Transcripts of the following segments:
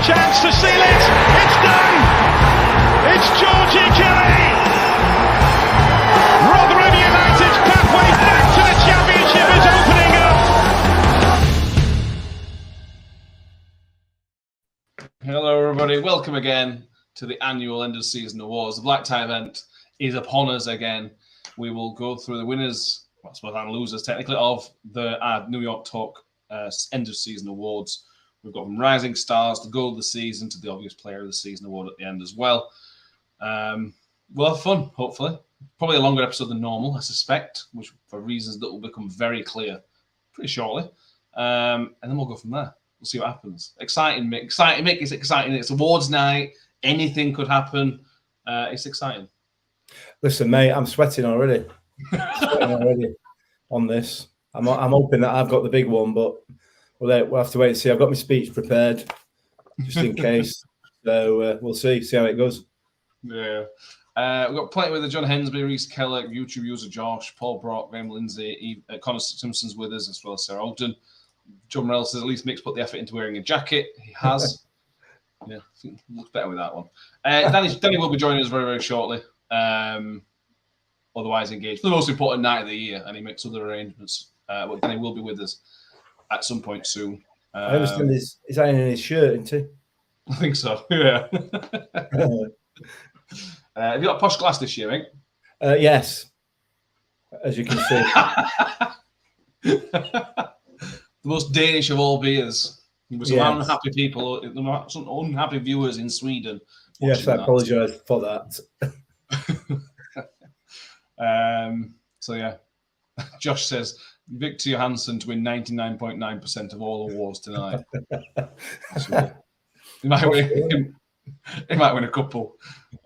chance to seal it. It's done. It's Georgie Kelly. Rotherham United's pathway back to the Championship is opening up. Hello, everybody. Welcome again to the annual end of season awards. The Black Tie event is upon us again. We will go through the winners, I suppose, and losers technically, of the New York Talk end of season awards. We've got from Rising Stars, the Goal of the Season, to the Obvious Player of the Season award at the end as well. We'll have fun, hopefully. Probably a longer episode than normal, I suspect, which for reasons that will become very clear pretty shortly. And then we'll go from there. We'll see what happens. Exciting, Mick. Exciting, Mick. It's exciting. It's awards night. Anything could happen. It's exciting. Listen, mate, I'm sweating already. On this. I'm hoping that I've got the big one, but we'll have to wait and see. I've got my speech prepared just in case. So we'll see how it goes. Yeah. We've got plenty with John Hensby, Reese Kellett, YouTube user Josh, Paul Brock, Graham Lindsay, Connor Simpson's with us, as well as Sarah Ogden. John Morell says at least Mick's put the effort into wearing a jacket. He has. Yeah, I think it looks better with that one. Danny will be joining us very, very shortly. Otherwise engaged for the most important night of the year, and he makes other arrangements. But Danny will be with us at some point soon. I understand he's ironing his shirt, isn't he? I think so, yeah. Have you got a posh glass this year, Mick? Yes, as you can see. The most Danish of all beers. There were some unhappy people, some unhappy viewers in Sweden. Yes, I apologise for that. So yeah, Josh says Victor Johansson to win 99.9% of all awards tonight. So, he might win a couple.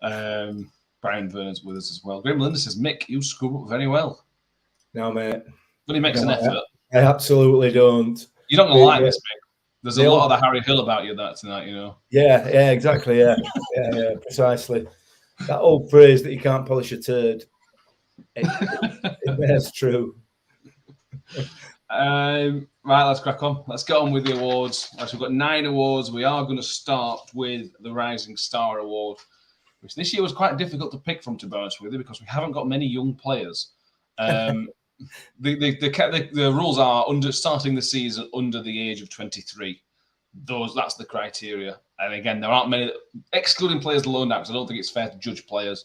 Brian Vernon's with us as well. Graham Linda says, Mick, you screw up very well. No, mate. But he makes an effort. I absolutely don't. You're not going to like this, Mick. There's a lot of the Harry Hill about you tonight, you know. Yeah, exactly. Yeah, precisely. That old phrase that you can't polish a turd. That's true. Right, let's crack on. Let's get on with the awards. We've got 9 awards. We are going to start with the Rising Star Award, which this year was quite difficult to pick from, to be honest with you, because we haven't got many young players. The rules are starting the season under the age of 23. That's the criteria. And again, there aren't many, excluding players loaned out, because I don't think it's fair to judge players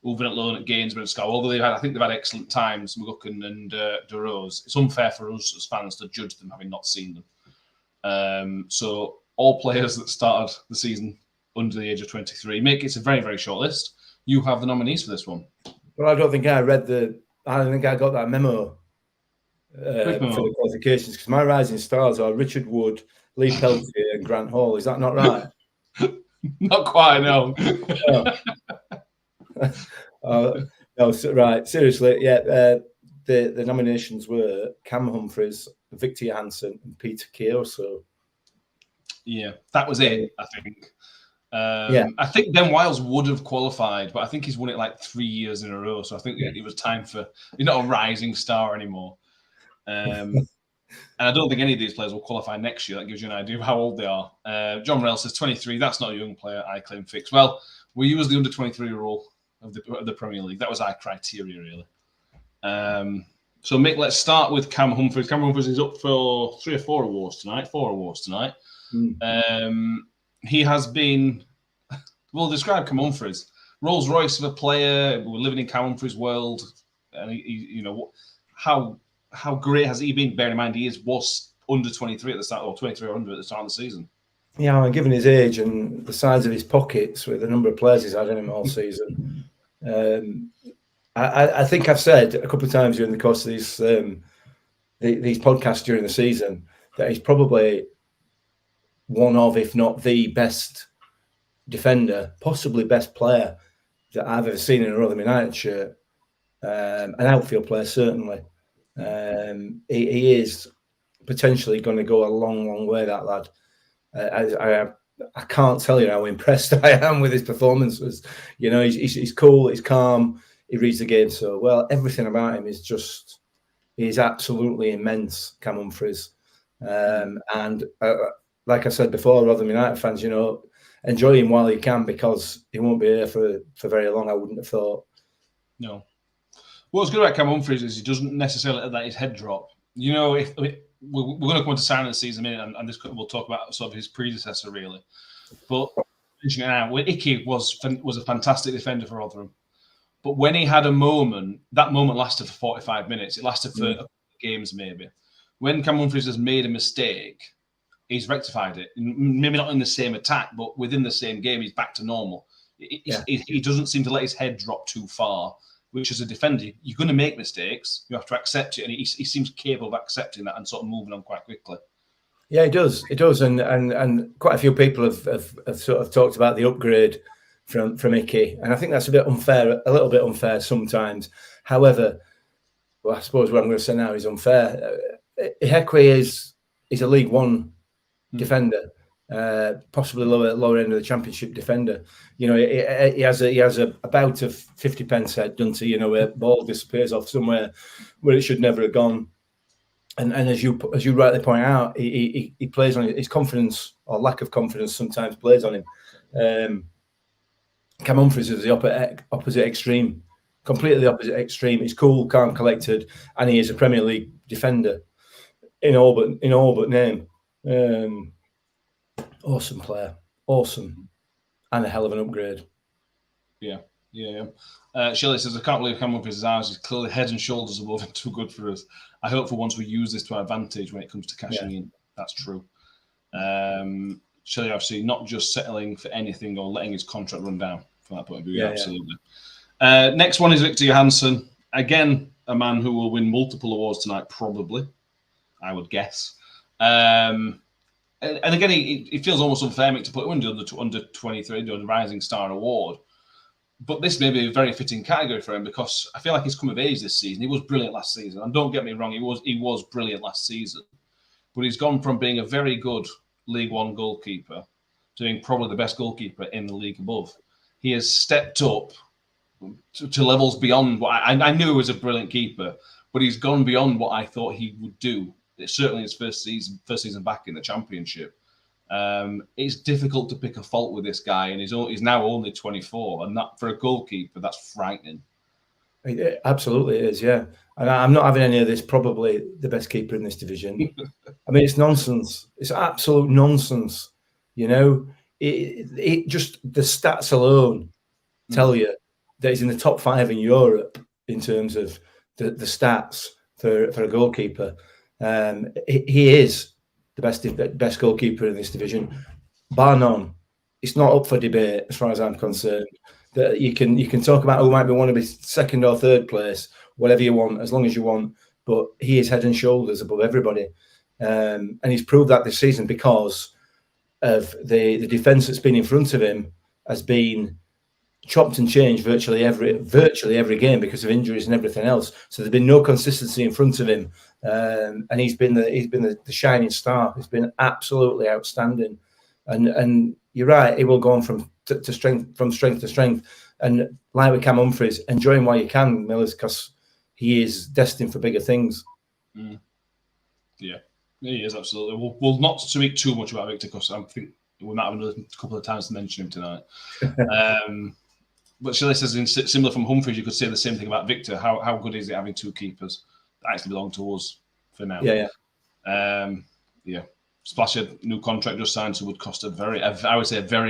who've been at loan at Gainsborough and Scout. Although I think they've had excellent times, McGuckin and DeRose. It's unfair for us as fans to judge them having not seen them. So all players that started the season under the age of 23. Mick, it's a very, very short list. You have the nominees for this one. Well, I don't think I got that memo for the qualifications, because my Rising Stars are Richard Wood, Lee Peltier and Grant Hall. Is that not right? Not quite, no. No, right. Seriously, yeah. The nominations were Cam Humphreys, Victor Johansson, and Peter Keogh. So, yeah, that was it. I think. I think Ben Wiles would have qualified, but I think he's won it like 3 years in a row. So I think it was time for. He's not a rising star anymore. And I don't think any of these players will qualify next year. That gives you an idea of how old they are. John Morell says 23. That's not a young player. I claim fix. Well, we use the under 23 rule of the Premier League. That was our criteria, really. So, Mick, let's start with Cam Humphreys. Cam Humphreys is up for 3 or 4 awards tonight. 4 awards tonight. He has been. We'll describe Cam Humphreys. Rolls Royce of a player. We're living in Cam Humphreys' world, and he how great has he been? Bearing in mind he was under 23 at the start, or 23 or under at the start of the season. Yeah, and given his age and the size of his pockets with the number of players he's had in him all season, I think I've said a couple of times during the course of these podcasts during the season that he's probably one of, if not the best defender, possibly best player that I've ever seen in a Rotherham United shirt. An outfield player, certainly. He is potentially going to go a long, long way, that lad. I can't tell you how impressed I am with his performances. You know, he's cool, he's calm, he reads the game so well. Everything about him is he's absolutely immense, Cam Humphreys. And like I said before, Rotherham United fans, enjoy him while you can, because he won't be here for very long, I wouldn't have thought. No. What's good about Cam Humphreys is he doesn't necessarily let his head drop. If we're going to come into signing the season in a minute, and we'll talk about sort of his predecessor, really. But now, Icky was a fantastic defender for Rotherham. But when he had a moment, that moment lasted for 45 minutes. It lasted for a couple of games, maybe. When Cam Humphreys has made a mistake, he's rectified it. Maybe not in the same attack, but within the same game, he's back to normal. He doesn't seem to let his head drop too far, which as a defender, you're going to make mistakes. You have to accept it. And he seems capable of accepting that and sort of moving on quite quickly. Yeah, it does. It does. And quite a few people have sort of talked about the upgrade from Icky. And I think that's a little bit unfair sometimes. However, well, I suppose what I'm going to say now is unfair. Ihekwe is a League One defender, possibly lower end of the Championship defender. He has a bout of 50 pence head, doesn't he? Where ball disappears off somewhere where it should never have gone. And as you rightly point out, he plays on his confidence or lack of confidence sometimes plays on him. Cam Humphreys is the opposite extreme, completely the opposite extreme. He's cool, calm, collected, and he is a Premier League defender in all but name. Awesome player, awesome, and a hell of an upgrade. Yeah. Shelley says, I can't believe Cam Humphreys' ours is clearly head and shoulders above and too good for us. I hope for once we use this to our advantage when it comes to cashing in. That's true. Shelley, obviously, not just settling for anything or letting his contract run down from that point of view. Absolutely. Next one is Victor Johansson. Again, a man who will win multiple awards tonight, probably, I would guess. And again, it feels almost unfair to put him under 23, the Rising Star Award. But this may be a very fitting category for him because I feel like he's come of age this season. He was brilliant last season. And don't get me wrong, he was brilliant last season. But he's gone from being a very good League One goalkeeper to being probably the best goalkeeper in the league above. He has stepped up to levels beyond what I knew he was a brilliant keeper, but he's gone beyond what I thought he would do. It's certainly his first season back in the Championship. It's difficult to pick a fault with this guy, and he's now only 24, and that for a goalkeeper, that's frightening. It absolutely is, yeah. And I'm not having any of this. Probably the best keeper in this division. I mean, it's nonsense. It's absolute nonsense. It just the stats alone tell you that he's in the top 5 in Europe in terms of the stats for a goalkeeper. He is the best goalkeeper in this division, bar none. It's not up for debate as far as I'm concerned. That you can talk about who might be one of his second or third place, whatever you want, as long as you want. But he is head and shoulders above everybody, and he's proved that this season because of the defence that's been in front of him has been chopped and changed virtually every game because of injuries and everything else. So there's been no consistency in front of him, and he's been the shining star. He's been absolutely outstanding, and you're right. He will go on from strength to strength. And like with Cam Humphreys, enjoy him while you can, Millers, because he is destined for bigger things. Yeah, he is absolutely. We'll not speak too much about Victor because I think we might have another couple of times to mention him tonight. But Shelley says, similar from Humphreys, you could say the same thing about Victor. How good is it having two keepers that actually belong to us for now? Yeah. Splasher, new contract just signed, so would cost a very,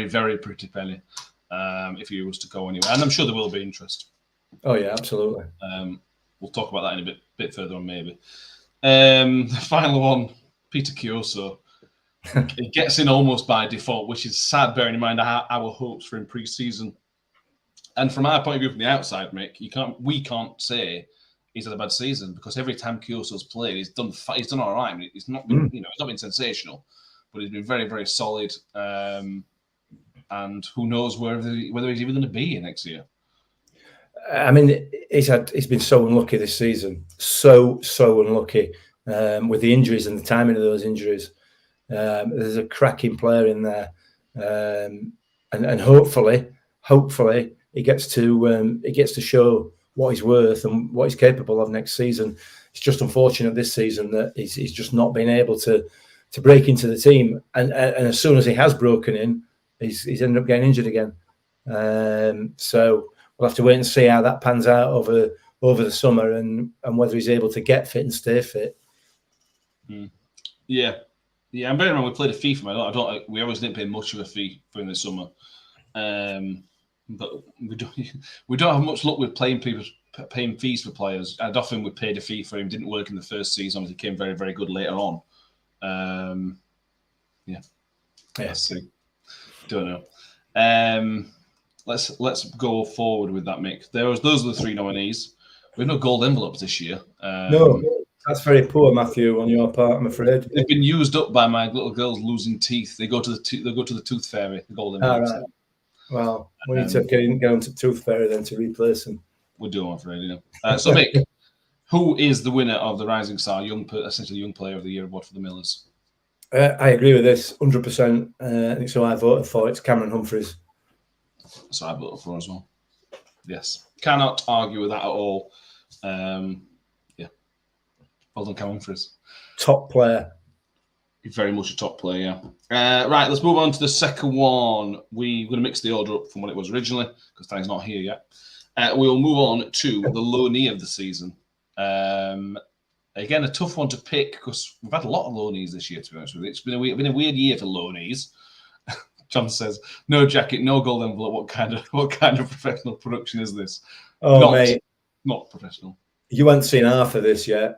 very pretty penny if he was to go anywhere. And I'm sure there will be interest. Oh yeah, absolutely. We'll talk about that in a bit further on, maybe. The final one, Peter Kioso. He gets in almost by default, which is sad, bearing in mind our hopes for him pre-season. And from our point of view, from the outside, Mick, we can't say he's had a bad season because every time Kioso's played, he's done all right. I mean, he's not been, he's not been sensational, but he's been very, very solid. And who knows whether he's even going to be here next year. I mean, he's been so unlucky this season, so unlucky with the injuries and the timing of those injuries. There's a cracking player in there, and hopefully he gets to show what he's worth and what he's capable of next season. It's just unfortunate this season that he's just not been able to to break into the team, and as soon as he has broken in, he's ended up getting injured again. So we'll have to wait and see how that pans out over the summer, and whether he's able to get fit and stay fit. Yeah. And bear in mind, we played a fee for him. We always didn't pay much of a fee for him this summer, but we don't have much luck with paying fees for players. And often we paid a fee for him. Didn't work in the first season. He came very, very good later on. Let's see. Don't know. Let's go forward with that, Mick. Those are the three nominees. We've no gold envelopes this year. No, that's very poor, Matthew, on your part, I'm afraid. They've been used up by my little girls losing teeth. They go to the tooth fairy, the gold envelopes. Right. Well, we need to get on to Tooth Fairy then to replace them. We're doing, I'm afraid. So, Mick, who is the winner of the Rising Star, essentially Young Player of the Year award for the Millers? I agree with this 100%. I think so. I voted for it's Cameron Humphreys. So I voted for as well. Yes, cannot argue with that at all. Well done, Cameron Humphreys. Top player. Very much a top player, yeah. Right, let's move on to the second one. We're going to mix the order up from what it was originally, because Danny's not here yet. We'll move on to the loanee of the season. Again, a tough one to pick, because we've had a lot of loanees this year, to be honest with you. It's been a weird year for loanees. John says, no jacket, no gold envelope. What kind of professional production is this? Oh, mate. Not professional. You haven't seen half of this yet.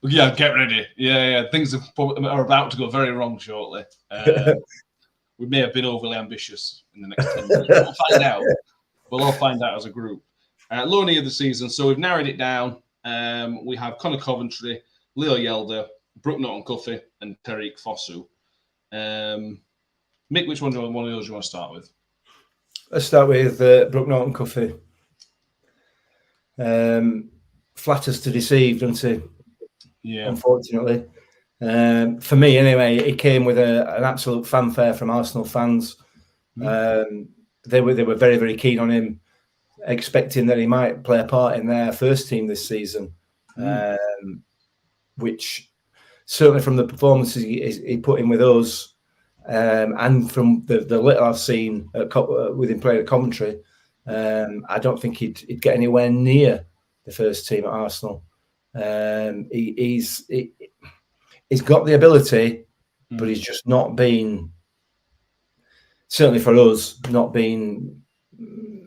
Yeah, get ready. Yeah. Things are about to go very wrong shortly. We may have been overly ambitious in the next 10 minutes. We'll find out. We'll all find out as a group. Loanee of the season. So we've narrowed it down. We have Connor Coventry, Leo Yelder, Brooke Norton-Cuffy, and Tariq Fosu. Mick, which one of those you want to start with? Let's start with Brooke Norton-Cuffy. Flatters to deceive, doesn't he? Yeah. Unfortunately. For me, anyway, it came with an absolute fanfare from Arsenal fans. They were very, very keen on him, expecting that he might play a part in their first team this season, which certainly from the performances he put in with us, and from the little I've seen with him playing at Coventry, I don't think he'd get anywhere near the first team at Arsenal. He's got the ability, but he's just not been, certainly for us, not been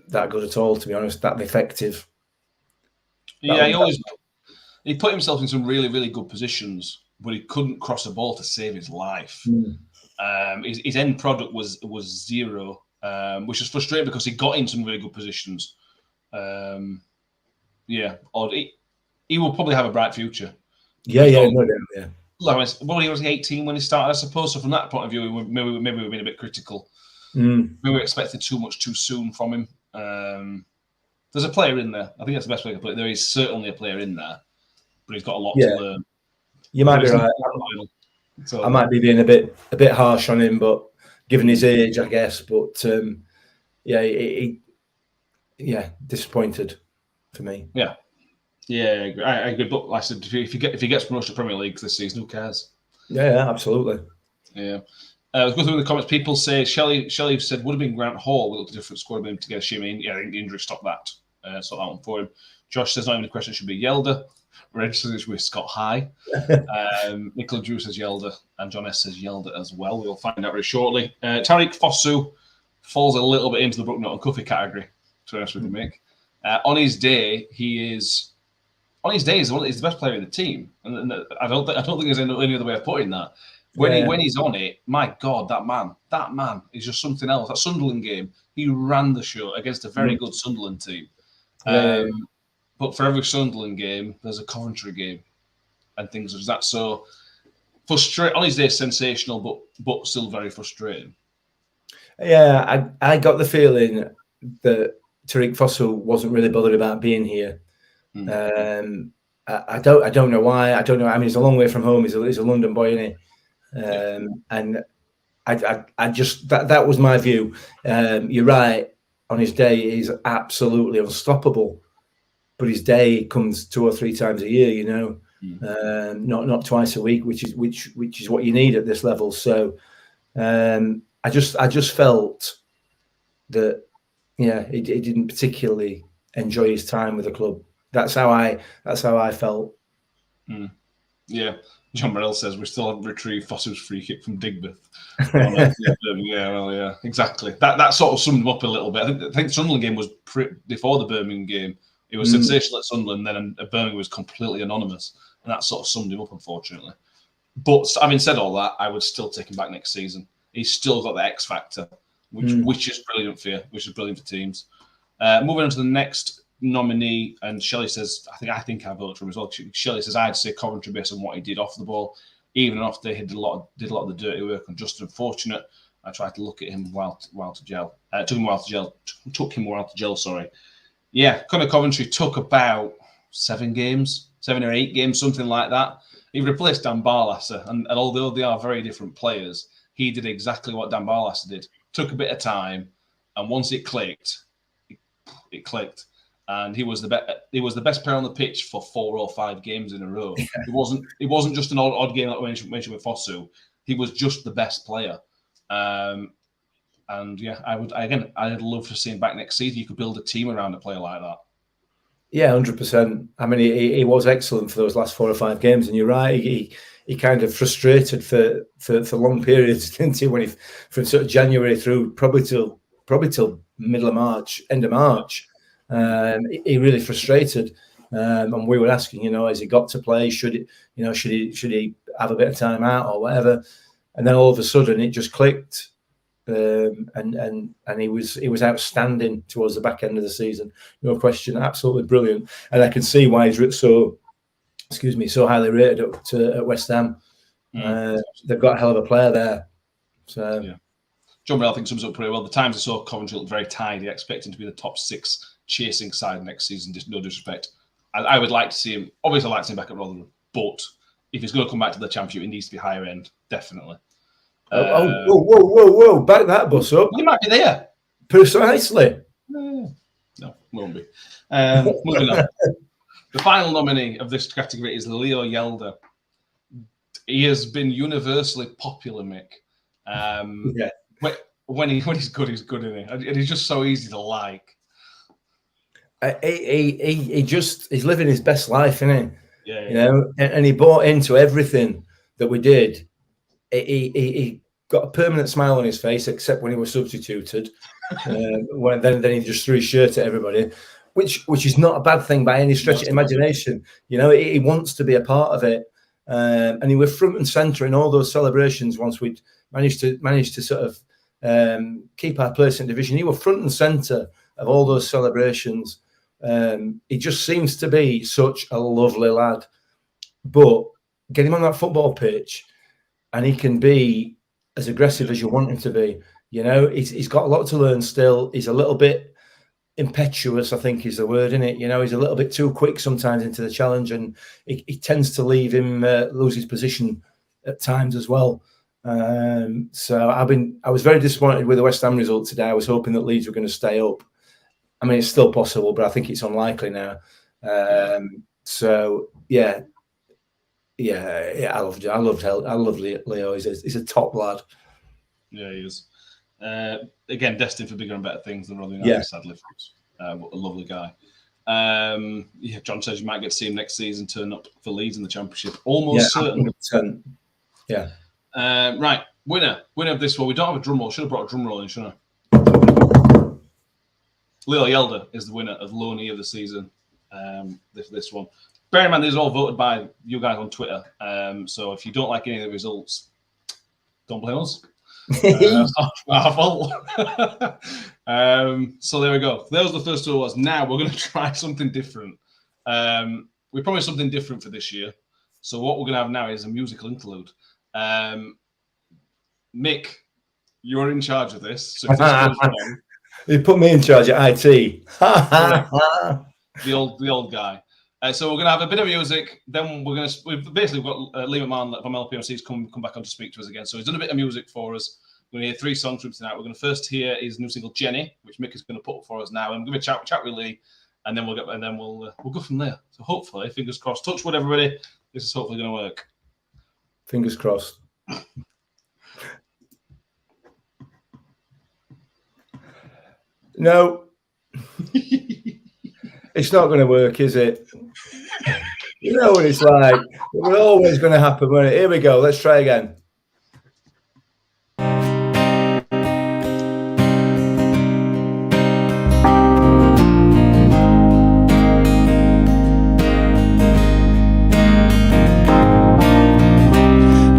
that good at all, to be honest, that effective. He put himself in some really, really good positions, but he couldn't cross the ball to save his life. His end product was zero, which is frustrating because he got in some really good positions. He will probably have a bright future. No doubt, yeah. Well, he was 18 when he started, I suppose. So from that point of view, maybe we've been a bit critical. Maybe we expected too much too soon from him. There's a player in there. I think that's the best way to put it. There is certainly a player in there, but he's got a lot to learn. You might be right. So, I might be being a bit harsh on him, but given his age, I guess. But disappointed for me. Yeah, I agree. But like I said, if he gets promoted to Premier League this season, who cares? Yeah, absolutely. Yeah. Let's go through the comments. People say Shelley said would have been Grant Hall. We looked at a different squad with him to get a shimmy. Yeah, I think the injury stopped that. Stopped that one for him. Josh says not even a question. It should be Yelder. Reg says with Scott High. Nicola Drew says Yelder, and John S says Yelder as well. We'll find out very shortly. Tariq Fosu falls a little bit into the Brooke Norton-Cuffy category. To be honest with you, Mick. On his day, he's the best player in the team, and I don't think there's any other way of putting that. When he's on it, my God, that man is just something else. That Sunderland game, he ran the show against a very good Sunderland team. But for every Sunderland game, there's a Coventry game, and things like that. So frustrating. On his day, sensational, but still very frustrating. Yeah, I got the feeling that Tariq Fosu wasn't really bothered about being here. I don't know why. I don't know. I mean, he's a long way from home. He's a London boy, isn't he? And I just that was my view. You're right. On his day, he's absolutely unstoppable. But his day comes 2 or 3 times a year, you know. not twice a week, which is what you need at this level. So I just felt that he didn't particularly enjoy his time with the club. That's how I felt. Yeah. John Morell says we still haven't retrieved Fosu's free kick from Digbeth. Yeah, exactly. That sort of summed him up a little bit. I think Sunderland game was before the Birmingham game. It was sensational at Sunderland, then Birmingham was completely anonymous, and that sort of summed him up, unfortunately. But having said all that, I would still take him back next season. He's still got the X factor, which is brilliant for you, which is brilliant for teams. Moving on to the next nominee, and Shelley says, I think I voted for him as well. Shelley says, I'd say Coventry based on what he did off the ball, even after he did a lot of the dirty work, and just unfortunate. I tried to look at him while to gel. Took him a while to gel. Sorry. Yeah, Coventry took about 7 or 8 games, something like that. He replaced Dan Barlaser, and although they are very different players, he did exactly what Dan Barlaser did. Took a bit of time, and once it clicked, it clicked. And he was the best player on the pitch for 4 or 5 games in a row. Yeah. It wasn't just an odd game like we mentioned with Fosu. He was just the best player. And yeah, I'd love to see him back next season. You could build a team around a player like that. Yeah, 100%. I mean, he was excellent for those last 4 or 5 games, and you're right. He kind of frustrated for long periods, didn't he? From sort of January through probably till middle of March, end of March. He really frustrated, and we were asking, has he got to play? Should he have a bit of time out or whatever? And then all of a sudden, it just clicked, and he was outstanding towards the back end of the season. No question, absolutely brilliant. And I can see why he's so highly rated at West Ham. They've got a hell of a player there. So yeah. John Morell, I think, sums up pretty well. The Times I saw Coventry look very tidy, expecting to be the top 6 chasing side next season. Just no disrespect. I would like to see him. Obviously, I'd like to see him back at Rotherham, but if he's going to come back to the Championship, it needs to be higher end, definitely. Whoa! Back that bus up. You might be there. Precisely. No, won't be. Moving on. The final nominee of this category is Leo Yelder. He has been universally popular, Mick. Yeah. When he's good, isn't he? And he's just so easy to like. He's living his best life, isn't he? Yeah. And he bought into everything that we did. He got a permanent smile on his face, except when he was substituted. Then he just threw his shirt at everybody, which is not a bad thing by any stretch of imagination. He wants to be a part of it, and he was front and center in all those celebrations. Once we'd managed to sort of keep our place in division, he was front and center of all those celebrations. He just seems to be such a lovely lad. But get him on that football pitch, and he can be as aggressive as you want him to be. He's got a lot to learn still. He's a little bit impetuous, I think is the word, isn't it? He's a little bit too quick sometimes into the challenge, and it tends to leave him lose his position at times as well. So I was very disappointed with the West Ham result today. I was hoping that Leeds were going to stay up. I mean, it's still possible, but I think it's unlikely now. So yeah, I love Leo. He's a top lad. Yeah, he is. Again, destined for bigger and better things than Rotherham United, sadly for us. A lovely guy. John says you might get to see him next season turn up for Leeds in the Championship. Almost certain. 100%. Yeah. Right, winner of this one. We don't have a drum roll. Should have brought a drum roll in, shouldn't I? Leo Yelder is the winner of Loney of the season. This one. Bear in mind, these are all voted by you guys on Twitter. So if you don't like any of the results, don't blame us. It's not our fault. So there we go. Those are the first 2 awards. Now we're going to try something different. We promised something different for this year. So what we're going to have now is a musical interlude. Mick, you're in charge of this. So if this goes wrong, you put me in charge at IT. the old guy. So we're going to have a bit of music. Then we've basically got Lee McMahon from LPMC's come back on to speak to us again. So he's done a bit of music for us. We're going to hear 3 songs from tonight. We're going to first hear his new single Jenny, which Mick is going to put up for us now. And we're going to chat with Lee and then we'll go from there. So hopefully, fingers crossed. Touch wood, everybody. This is hopefully going to work. Fingers crossed. No, it's not going to work, is it? You know what it's like. It was always going to happen, wasn't it? Here we go. Let's try again.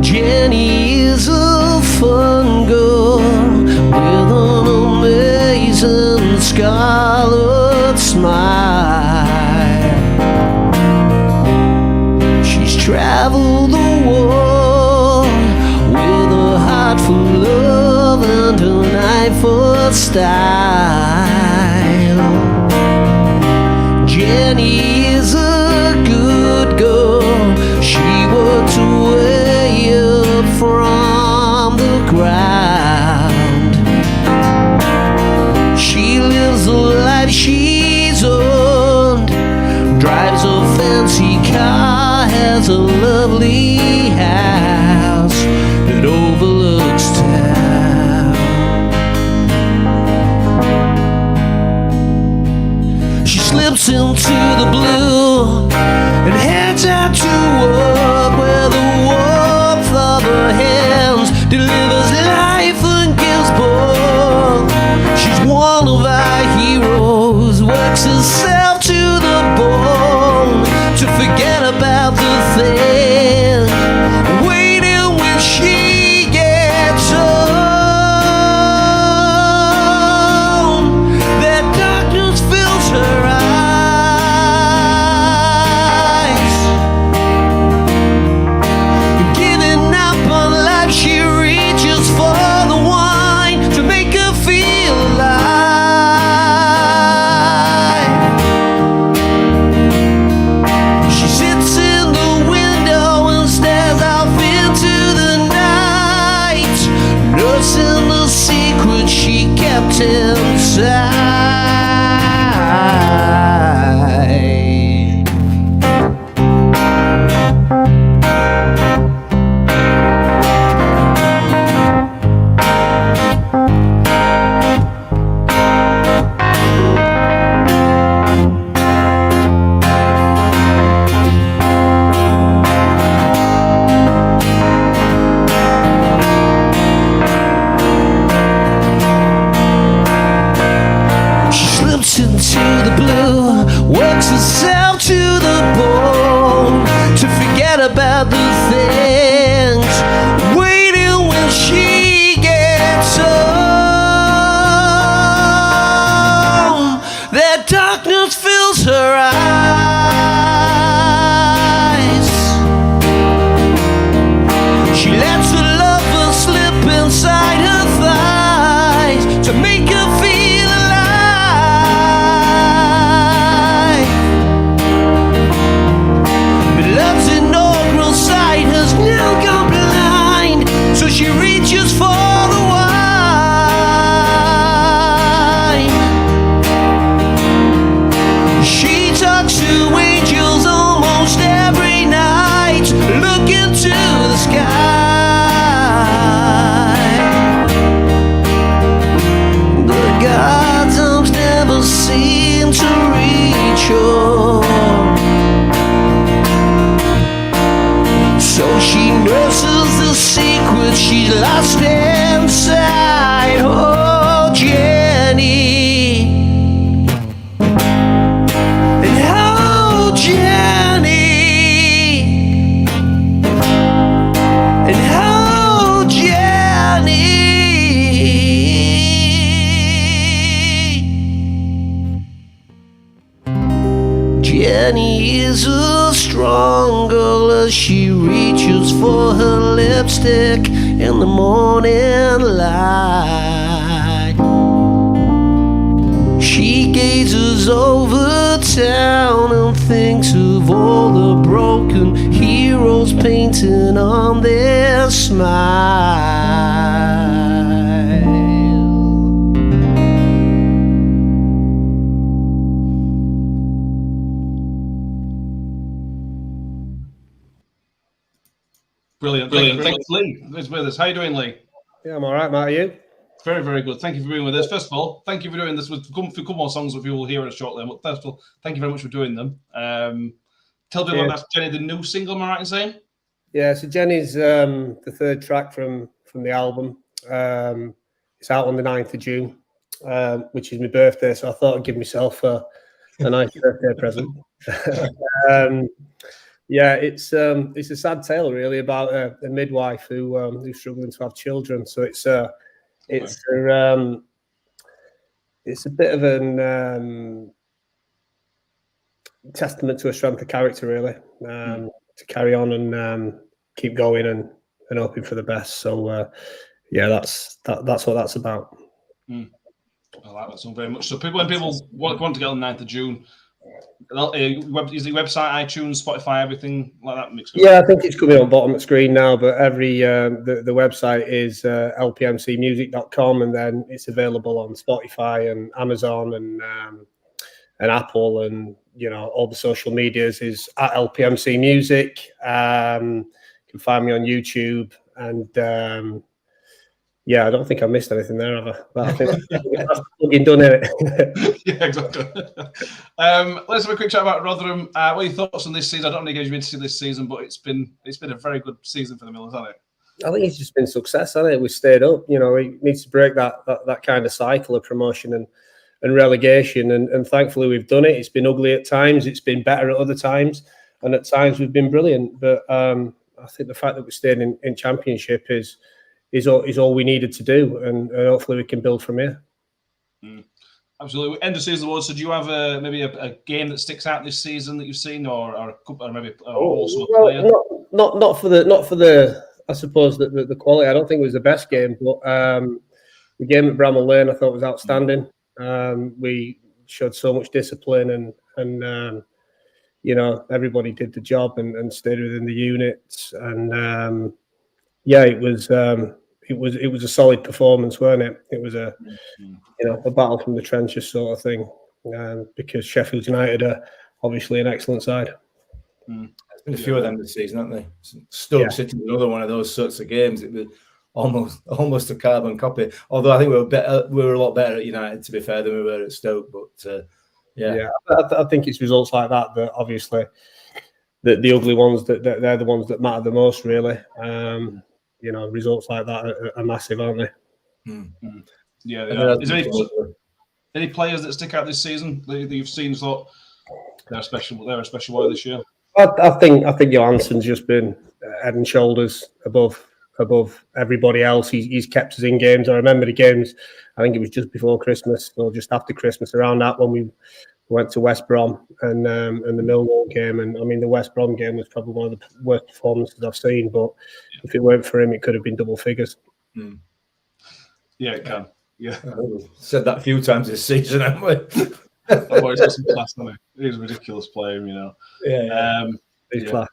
Jenny is a fun girl with an amazing scarlet smile. She's traveled the world with a heart for love and an eye for style. Jenny is a good girl. She worked her way up from the ground. She lives the life she's earned, drives a fancy car, has a lovely house that overlooks town. She slips into the blue and heads out to work where the warmth of her hands delivers life and gives birth. She's one of our heroes, works herself to the bone to forget about the thing, waiting when she gets home. That darkness fills her eyes. Giving up on life, she reaches for the wine to make her feel alive. She sits in the window and stares off into the night, nursing the secret she kept inside. She slips into the blue, works herself to the bone to forget about the things, waiting when she gets home. That darkness fills her eyes. She lets her lover slip inside her thighs to make her feel alive. But love's inaugural sight has now gone blind, so she reaches for the wine. She talks to angels almost every night, look into the sky. The God's arms never seem to reach her, so she nurses the secret she's lost inside. Oh, Jenny. And oh, Jenny. And oh, Jenny. Jenny is a strong girl as she reaches for her lipstick in the morning light. She gazes over town and thinks of all the broken heroes painting on their smile. Brilliant. Thanks, Lee. Is with us. How you doing, Lee? Yeah, I'm all right, Matt. Are you? Very, very good. Thank you for being with us. First of all, thank you for doing this. We've come through a couple more songs which you will hear us shortly. But first of all, thank you very much for doing them. Tell people about Jenny, the new single, am I right in saying? Yeah, so Jenny's the third track from the album. It's out on the 9th of June, which is my birthday, so I thought I'd give myself a nice birthday present. Yeah, it's a sad tale really about a midwife who's struggling to have children. So it's a bit of an testament to a strength of character, really, to carry on and keep going and hoping for the best. So yeah, that's what that's about. I like that song very much. So when people want to get on the 9th of June, is the website, iTunes, Spotify, everything like that mixed up? Yeah, I think it's coming on bottom of the screen now, but the website is lpmcmusic.com, and then it's available on Spotify and Amazon and Apple, and all the social medias is at LPMC Music. You can find me on YouTube, and yeah, I don't think I missed anything there, have I? But I think that's fucking done it. Yeah, exactly. Let's have a quick chat about Rotherham. What are your thoughts on this season? I don't want to engage you into this season, but it's been a very good season for the Millers, hasn't it? I think it's just been success, hasn't it? We stayed up. We need to break that kind of cycle of promotion and relegation, and thankfully we've done it. It's been ugly at times, it's been better at other times, and at times we've been brilliant. But I think the fact that we stayed in Championship is all we needed to do, and hopefully we can build from here. Absolutely. End of season awards. So do you have maybe a game that sticks out this season that you've seen, or maybe also a player? Not for the I suppose the quality. I don't think it was the best game, but the game at Bramall Lane I thought was outstanding. We showed so much discipline, and everybody did the job and stayed within the units, and yeah, it was a solid performance, wasn't it? It was a battle from the trenches sort of thing, because Sheffield United are obviously an excellent side. There's been a few of them this season, haven't they? Stoke City, another one of those sorts of games. It was almost a carbon copy. Although I think we were a lot better at United, to be fair, than we were at Stoke. But I think it's results like that obviously the ugly ones that they're the ones that matter the most, really. Results like that are massive, aren't they? Yeah, they are. Is there any players that stick out this season that you've seen thought they're a special boy this year? I think Johansson's just been head and shoulders above everybody else. He's kept us in games. I remember the games, I think it was just before Christmas or just after Christmas, around that, when we went to West Brom and the Millwall game. And I mean, the West Brom game was probably one of the worst performances I've seen, but if it weren't for him, it could have been double figures. Yeah, it can. Yeah. We've said that a few times this season, haven't we? That boy's got some class, hasn't he? He's a ridiculous player, He's class.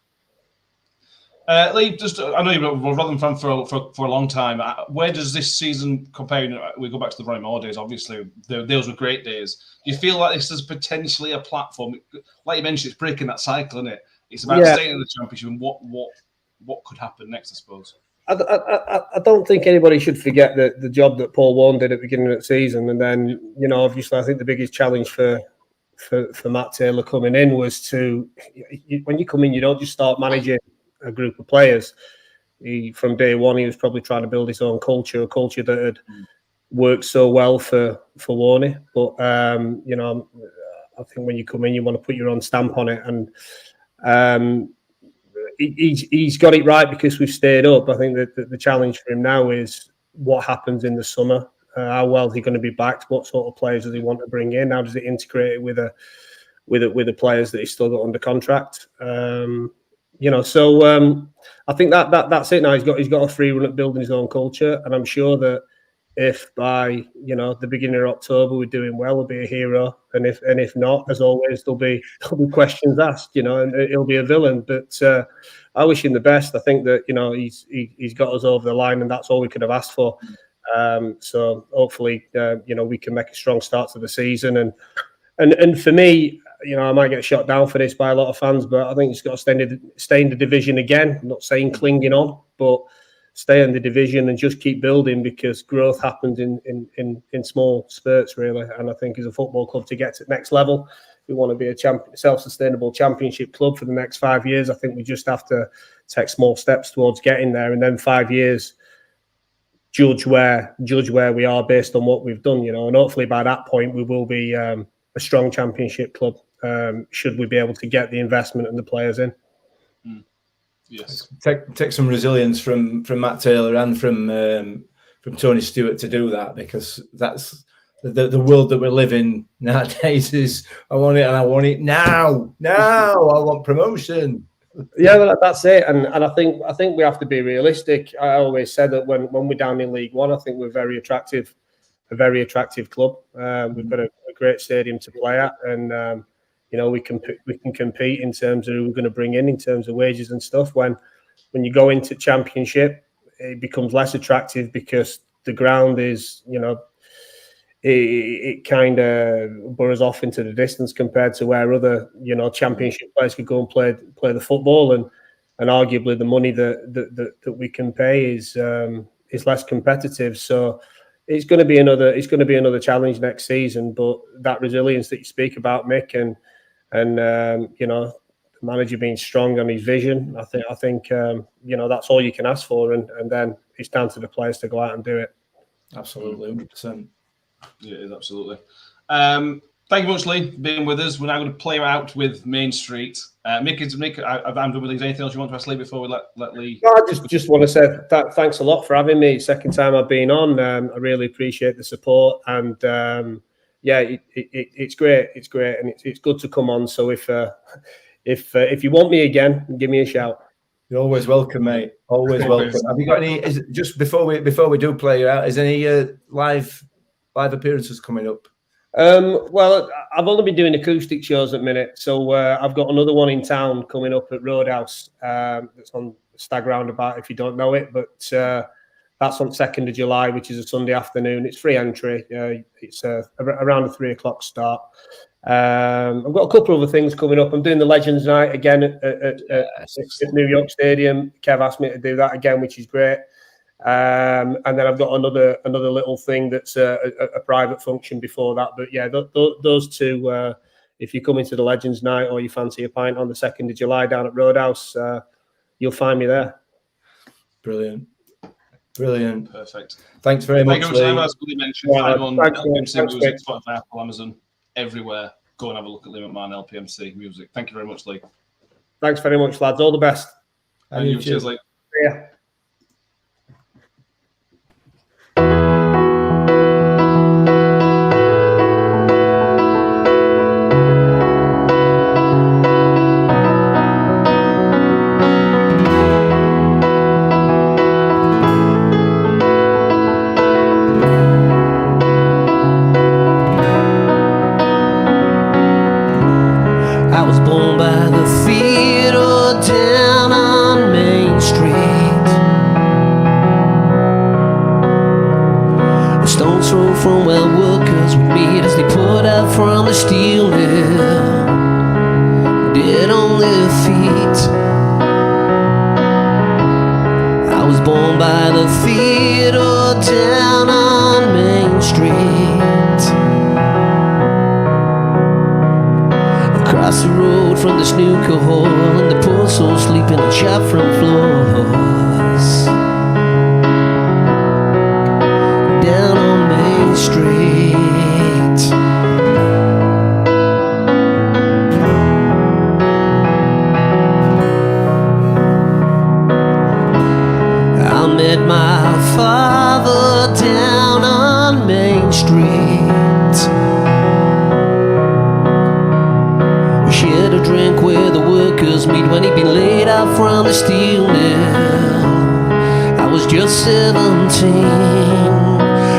Lee, I know you've been a Rotherham fan for a long time. Where does this season compare? We go back to the Roy Moore days, obviously. Those were great days. Do you feel like this is potentially a platform? Like you mentioned, it's breaking that cycle, isn't it? It's about staying in the Championship and what could happen next, I suppose. I don't think anybody should forget the job that Paul Warne did at the beginning of the season. And then, obviously, I think the biggest challenge for Matt Taylor coming in was when you come in, you don't just start managing a group of players. From day one, he was probably trying to build his own culture, a culture that had worked so well for Warney. But I think when you come in, you want to put your own stamp on it, and he's got it right because we've stayed up. I think that the challenge for him now is what happens in the summer. How well is he going to be backed? What sort of players does he want to bring in? How does it integrate it with the players that he's still got under contract? So I think that's it now. He's got a free run at building his own culture, and I'm sure that if by the beginning of October we're doing well, he'll be a hero, and if not, as always, there'll be questions asked, and he'll be a villain. But I wish him the best. I think that he's got us over the line, and that's all we could have asked for. So hopefully we can make a strong start to the season, and for me, I might get shot down for this by a lot of fans, but I think it's got to stay in the division again. I'm not saying clinging on, but stay in the division and just keep building, because growth happens in small spurts, really. And I think as a football club, to get to the next level, we want to be a self-sustainable championship club for the next 5 years. I think we just have to take small steps towards getting there, and then 5 years, judge where we are based on what we've done, and hopefully by that point we will be a strong championship club, should we be able to get the investment and the players in. Yes. Take some resilience from Matt Taylor and from Tony Stewart to do that, because that's the world that we live in nowadays. Is I want it and I want it now. I want promotion. Yeah, well, that's it, and I think we have to be realistic. I always said that when we're down in League One, I think we're a very attractive club. We've got a great stadium to play at, and we can compete in terms of who we're going to bring in terms of wages and stuff. When you go into Championship, it becomes less attractive because the ground is, it kind of burrows off into the distance compared to where other, Championship players could go and play the football, and arguably the money that we can pay is less competitive. So it's going to be another challenge next season. But that resilience that you speak about, Mick, and the manager being strong on his vision, I think that's all you can ask for, and then it's down to the players to go out and do it. Absolutely, 100%. Yeah, it is, absolutely. Thank you much, Lee, for being with us. We're now going to play out with Main Street. Mick, I'm done with these. Anything else you want to ask Lee before we let Lee? No, I just want to say thanks a lot for having me. Second time I've been on. I really appreciate the support, and it's great. It's great, and it's good to come on. So if you want me again, give me a shout. You're always welcome, mate. Always welcome. Have you got any? Just before we do play you out, is any live appearances coming up? Well, I've only been doing acoustic shows at the minute, so I've got another one in town coming up at Roadhouse. That's on Stag Roundabout, if you don't know it, but that's on 2nd of July, which is a Sunday afternoon. It's free entry. It's around a 3 o'clock start. I've got a couple of other things coming up. I'm doing the Legends Night again at New York Stadium. Kev asked me to do that again, which is great. And then I've got another little thing that's a private function before that. But yeah, those two, if you come into the Legends Night or you fancy a pint on the 2nd of July down at Roadhouse, you'll find me there. Brilliant. Perfect. Thanks very much. Thank you very much. As Lee mentioned, I'm on LPMC Thanks, Music, Spotify, Apple, Amazon, everywhere. Go and have a look at Lee McMahon, LPMC Music. Thank you very much, Lee. Thanks very much, lads. All the best. And you, cheers, Lee. Yeah. I was born by the theater down on Main Street, a stone's throw from where workers would meet as they put out from the steel mill, dead on their feet. I was born by the theater down on Main Street, across the road from the snooker hall, and the poor souls sleeping on shop front floors, down on Main Street. I met my father down on Main Street. Shared a drink where the workers meet when he'd been laid out from the steel mill. I was just 17,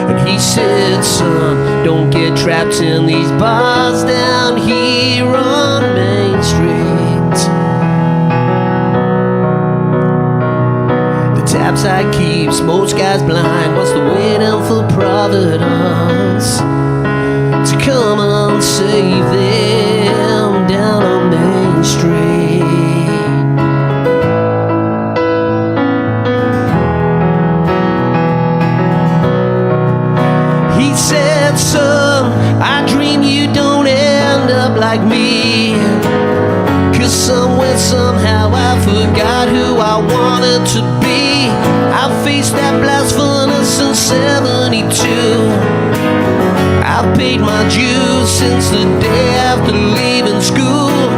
and he said, son, don't get trapped in these bars down here on Main Street. The tabs I keep, most guys blind, what's the way down for Providence to come and save them? me. 'Cause somewhere, somehow I forgot who I wanted to be. I faced that blast furnace in 72. I've paid my dues since the day after leaving school.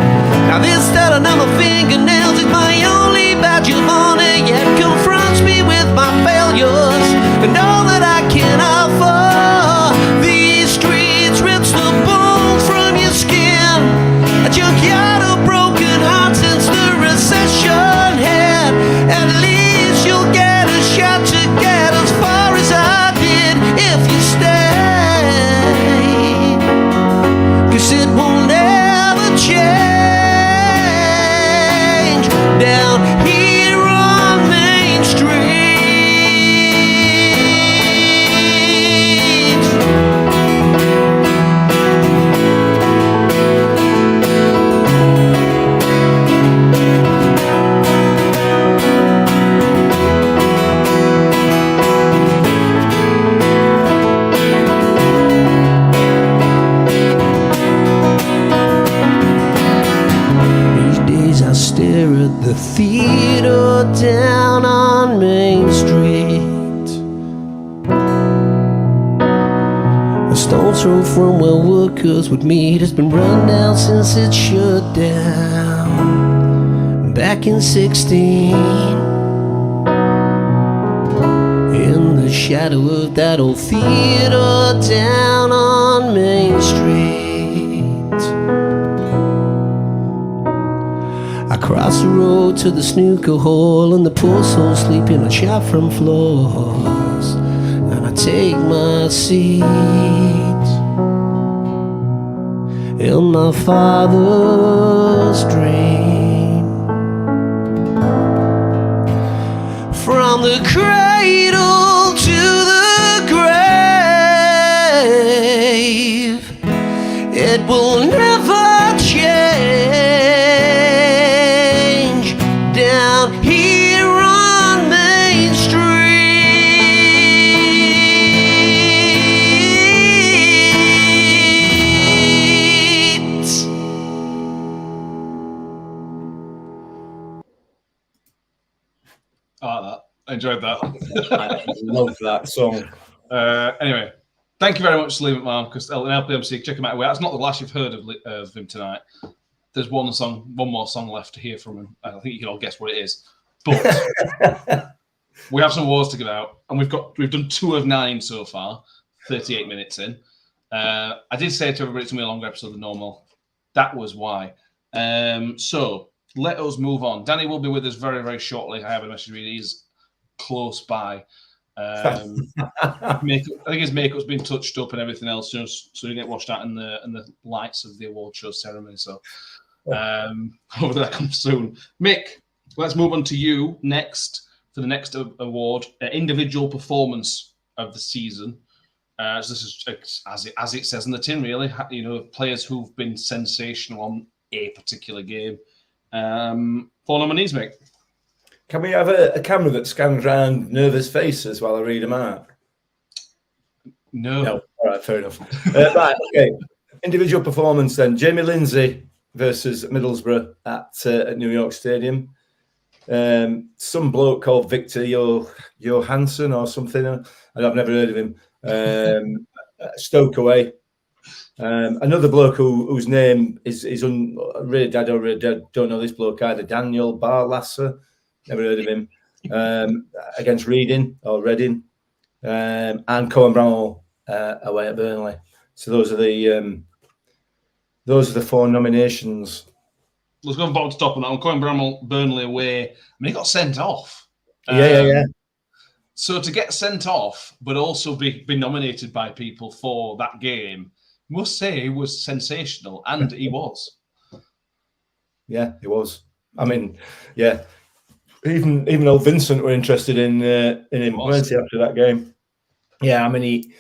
Now this tatted on my fingernails is my only badge of honor, yet confronts me with my failures and all that I can offer. These streets rips the bone from your skin, a junkyard of broken hearts since the recession hit. At least you'll get a shot to get as far as I did if you stay, 'cause it will never change down here on Main Street. These days I stare at the theater down on Main Street. A stone's throw from where workers would meet has been run down since it shut down back in 16. In the shadow of that old theater down on Main Street, I cross the road to the snooker hall, and the poor souls sleeping on chaff-room floors, and I take my seat in my father's dream. From the cradle to the grave, it will never change down here on Main Street. I like that. I enjoyed that. I love that song. Anyway, thank you very much, Liam McMahon, because LPMC, check him out. That's not the last you've heard of him tonight. There's one more song left to hear from him. I think you can all guess what it is. But we have some awards to give out, and we've done 2 of 9 so far, 38 minutes in. I did say to everybody it's going to be a longer episode than normal. That was why. So let us move on. Danny will be with us very, very shortly. I have a message read. He's close by. I think his makeup's been touched up and everything else, just so you get washed out in the lights of the award show ceremony. So hopefully that comes soon. Mick, let's move on to you next for the next award, individual performance of the season. So this is as it says in the tin, really. You know, players who've been sensational on a particular game. 4 nominees, Mick. Can we have a camera that scans around nervous faces while I read them out? No. All right, fair enough. Right, okay. Individual performance then. Jamie Lindsay versus Middlesbrough at New York Stadium. Some bloke called Victor Johansson or something. I've never heard of him. Stoke away. Another bloke whose name is really dead. I don't know this bloke either. Daniel Barlasser. Never heard of him. Against Reading. And Cohen Bramall away at Burnley. So those are the 4 nominations. Let's go from bottom to top on that one. Cohen Bramall, Burnley away. I mean, he got sent off. Yeah. So to get sent off, but also be nominated by people for that game, must say he was sensational, and he was. Yeah, he was. I mean, yeah. Even old Vincent were interested in him, weren't they, after that game? Yeah, I mean he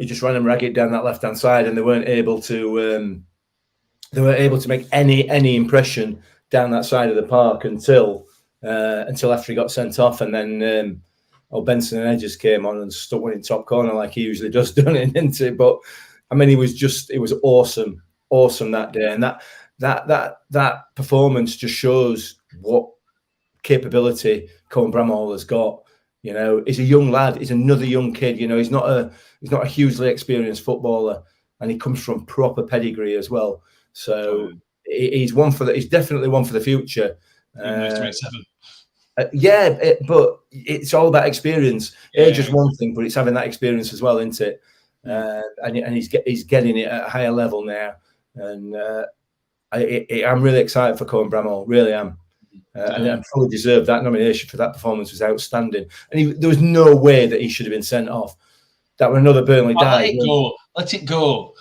just ran him ragged down that left hand side, and they weren't able to make any impression down that side of the park until after he got sent off, and then Benson and Edges came on and stuck one in top corner like he usually does, done it into. But I mean, it was awesome that day, and that performance just shows what capability Cohen Bramall has got. You know, he's a young lad. He's another young kid. You know, he's not a hugely experienced footballer, and he comes from proper pedigree as well. So he's he's definitely one for the future. But it's all about experience. Age is one thing, but it's having that experience as well, isn't it? And he's getting it at a higher level now. And I'm really excited for Cohen Bramall. Really am. And fully deserved that nomination for that performance. Was outstanding, and there was no way that he should have been sent off. That were another Burnley dive. Let it go.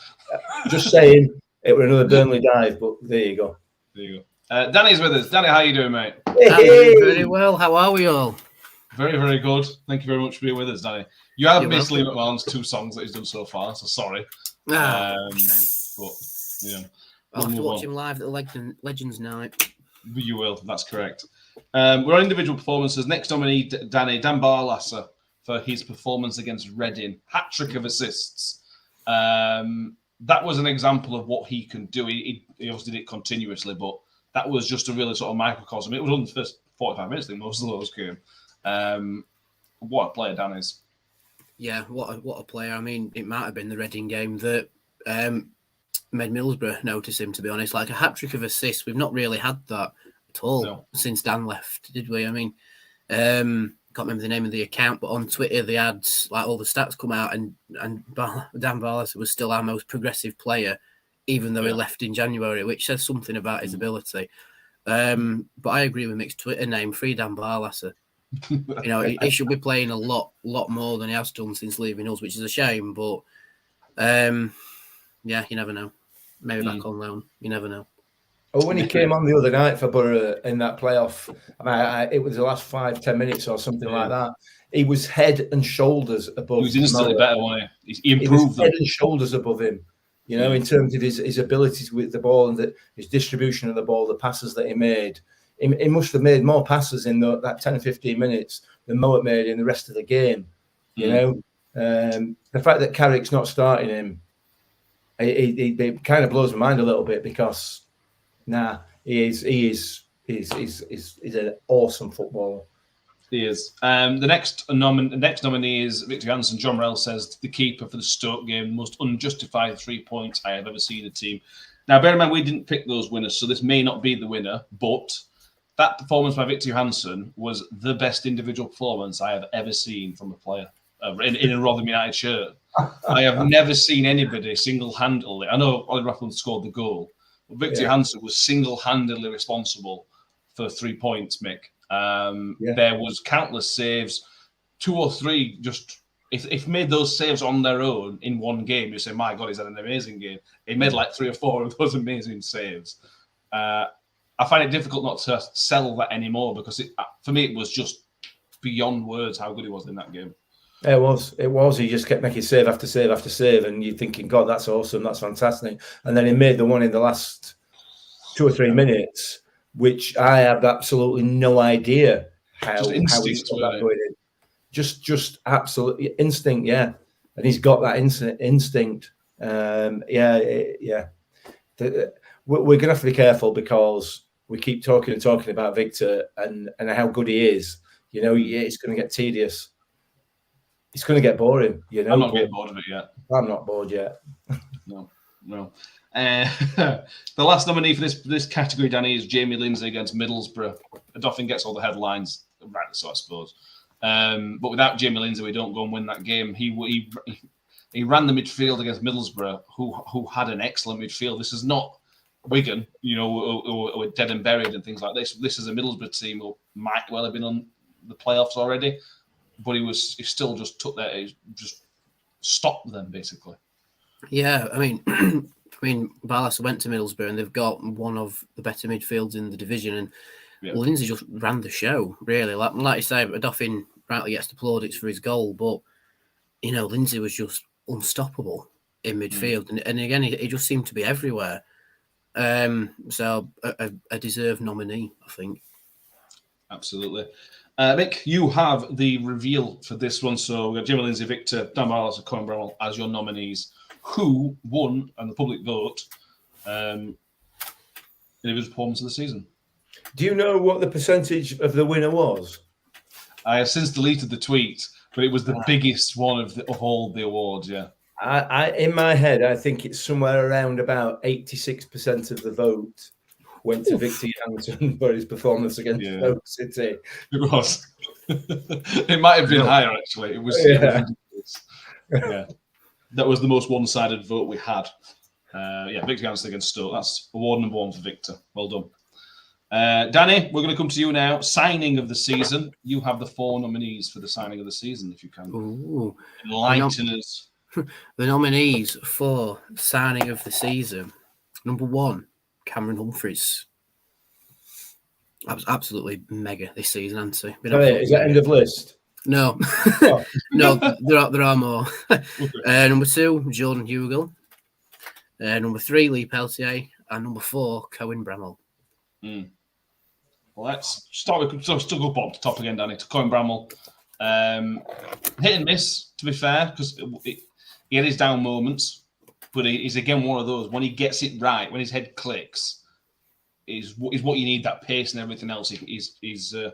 Just saying, it were another Burnley dive. But there you go. Danny's with us. Danny, how you doing, mate? Hey. Very well. How are we all? Very, very good. Thank you very much for being with us, Danny. You have missed Lee McMahon's 2 songs that he's done so far, so sorry. But yeah, I'll have to watch him live at the Legends Night. You will. That's correct. We're on individual performances. Next nominee, Danny Dan Barlaser, for his performance against Reading, hat-trick of assists. That was an example of what he can do. He obviously did it continuously, but that was just a really sort of microcosm. It was on the first 45 minutes, I think most of those came. What a player Dan is. Yeah, what a player. I mean, it might have been the Reading game that made Middlesbrough notice him, to be honest. Like a hat-trick of assists, we've not really had that at all since Dan left, did we? I mean, can't remember the name of the account, but on Twitter they had like all the stats come out, and Dan Barlaser was still our most progressive player, even though he left in January, which says something about his ability. But I agree with Mick's Twitter name, free Dan Barlaser. You know, he should be playing a lot more than he has done since leaving us, which is a shame. But yeah, you never know. Maybe back on loan. You never know. Oh, when he came on the other night for Borough in that playoff, it was the last 5-10 minutes or something like that. He was head and shoulders above. He was instantly better, wasn't he? He improved. Head and shoulders above him. You know, in terms of his abilities with the ball and his distribution of the ball, the passes that he made. He must have made more passes in that 10 or 15 minutes than Mowat made in the rest of the game. You know, the fact that Carrick's not starting him, it kind of blows my mind a little bit because, he is an awesome footballer. He is. The next nominee is Victor Johansson. John Morell says the keeper for the Stoke game, most unjustified 3 points I have ever seen a team. Now, bear in mind, we didn't pick those winners, so this may not be the winner, but that performance by Victor Johansson was the best individual performance I have ever seen from a player in a Rotherham United shirt. I have never seen anybody single-handedly. I know Ollie Rathbone scored the goal, but Victor Johansson was single-handedly responsible for 3 points, Mick. There was countless saves, 2 or 3 just. If he made those saves on their own in one game, you say, my God, he's had an amazing game. He made like 3 or 4 of those amazing saves. I find it difficult not to sell that anymore because for me, it was just beyond words how good he was in that game. It was. He just kept making save after save after save, and you're thinking, God, that's awesome, that's fantastic. And then he made the one in the last 2 or 3 minutes, which I have absolutely no idea how he's got that going in. Just absolutely instinct, yeah. And he's got that instinct. We're going to have to be careful because we keep talking about Victor and how good he is. You know, it's going to get tedious. It's going to get boring. You know, I'm not getting bored of it yet. I'm not bored yet. No. The last nominee for this category, Danny, is Jamie Lindsay against Middlesbrough. Odofin gets all the headlines, rightly so, I suppose. But without Jamie Lindsay, we don't go and win that game. He ran the midfield against Middlesbrough, who had an excellent midfield. This is not Wigan, you know, who were dead and buried and things like this. This is a Middlesbrough team who might well have been on the playoffs already, but he still just took that, he just stopped them basically. Yeah, I mean, Barlaser went to Middlesbrough and they've got one of the better midfields in the division, and Lindsay just ran the show, really. Like you say, Odofin rightly gets the plaudits for his goal, but you know, Lindsay was just unstoppable in midfield, and again, he just seemed to be everywhere. So a deserved nominee, I think. Absolutely. Mick, you have the reveal for this one. So we've got Jamie Lindsay, Victor, Dan Barlaser, Cohen Bramall as your nominees. Who won, and the public vote, individual performance of the season. Do you know what the percentage of the winner was? I have since deleted the tweet, but it was the biggest one of all the awards. Yeah. I in my head, I think it's somewhere around about 86% of the vote went to Victor Janssen for his performance against Stoke City. It was. It might have been higher, actually. It was ridiculous. Yeah. That was the most one-sided vote we had. Victor Janssen against Stoke. That's award number 1 for Victor. Well done. Danny, we're going to come to you now. Signing of the season. You have the 4 nominees for the signing of the season, if you can. Ooh. Enlighten us. The nominees for signing of the season. Number 1, Cameron Humphreys. That was absolutely mega this season, hasn't he? Is that end of list? No. Oh. No, there are more. Number 2, Jordan Hugill. Number 3, Lee Peltier. And number 4, Cohen Bramall. Well, let's start with still go bottom to top again, Danny. To Cohen Bramall. Hit and miss, to be fair, because he had his down moments, but he's again one of those, when he gets it right, when his head clicks, is what you need, that pace and everything else. He's an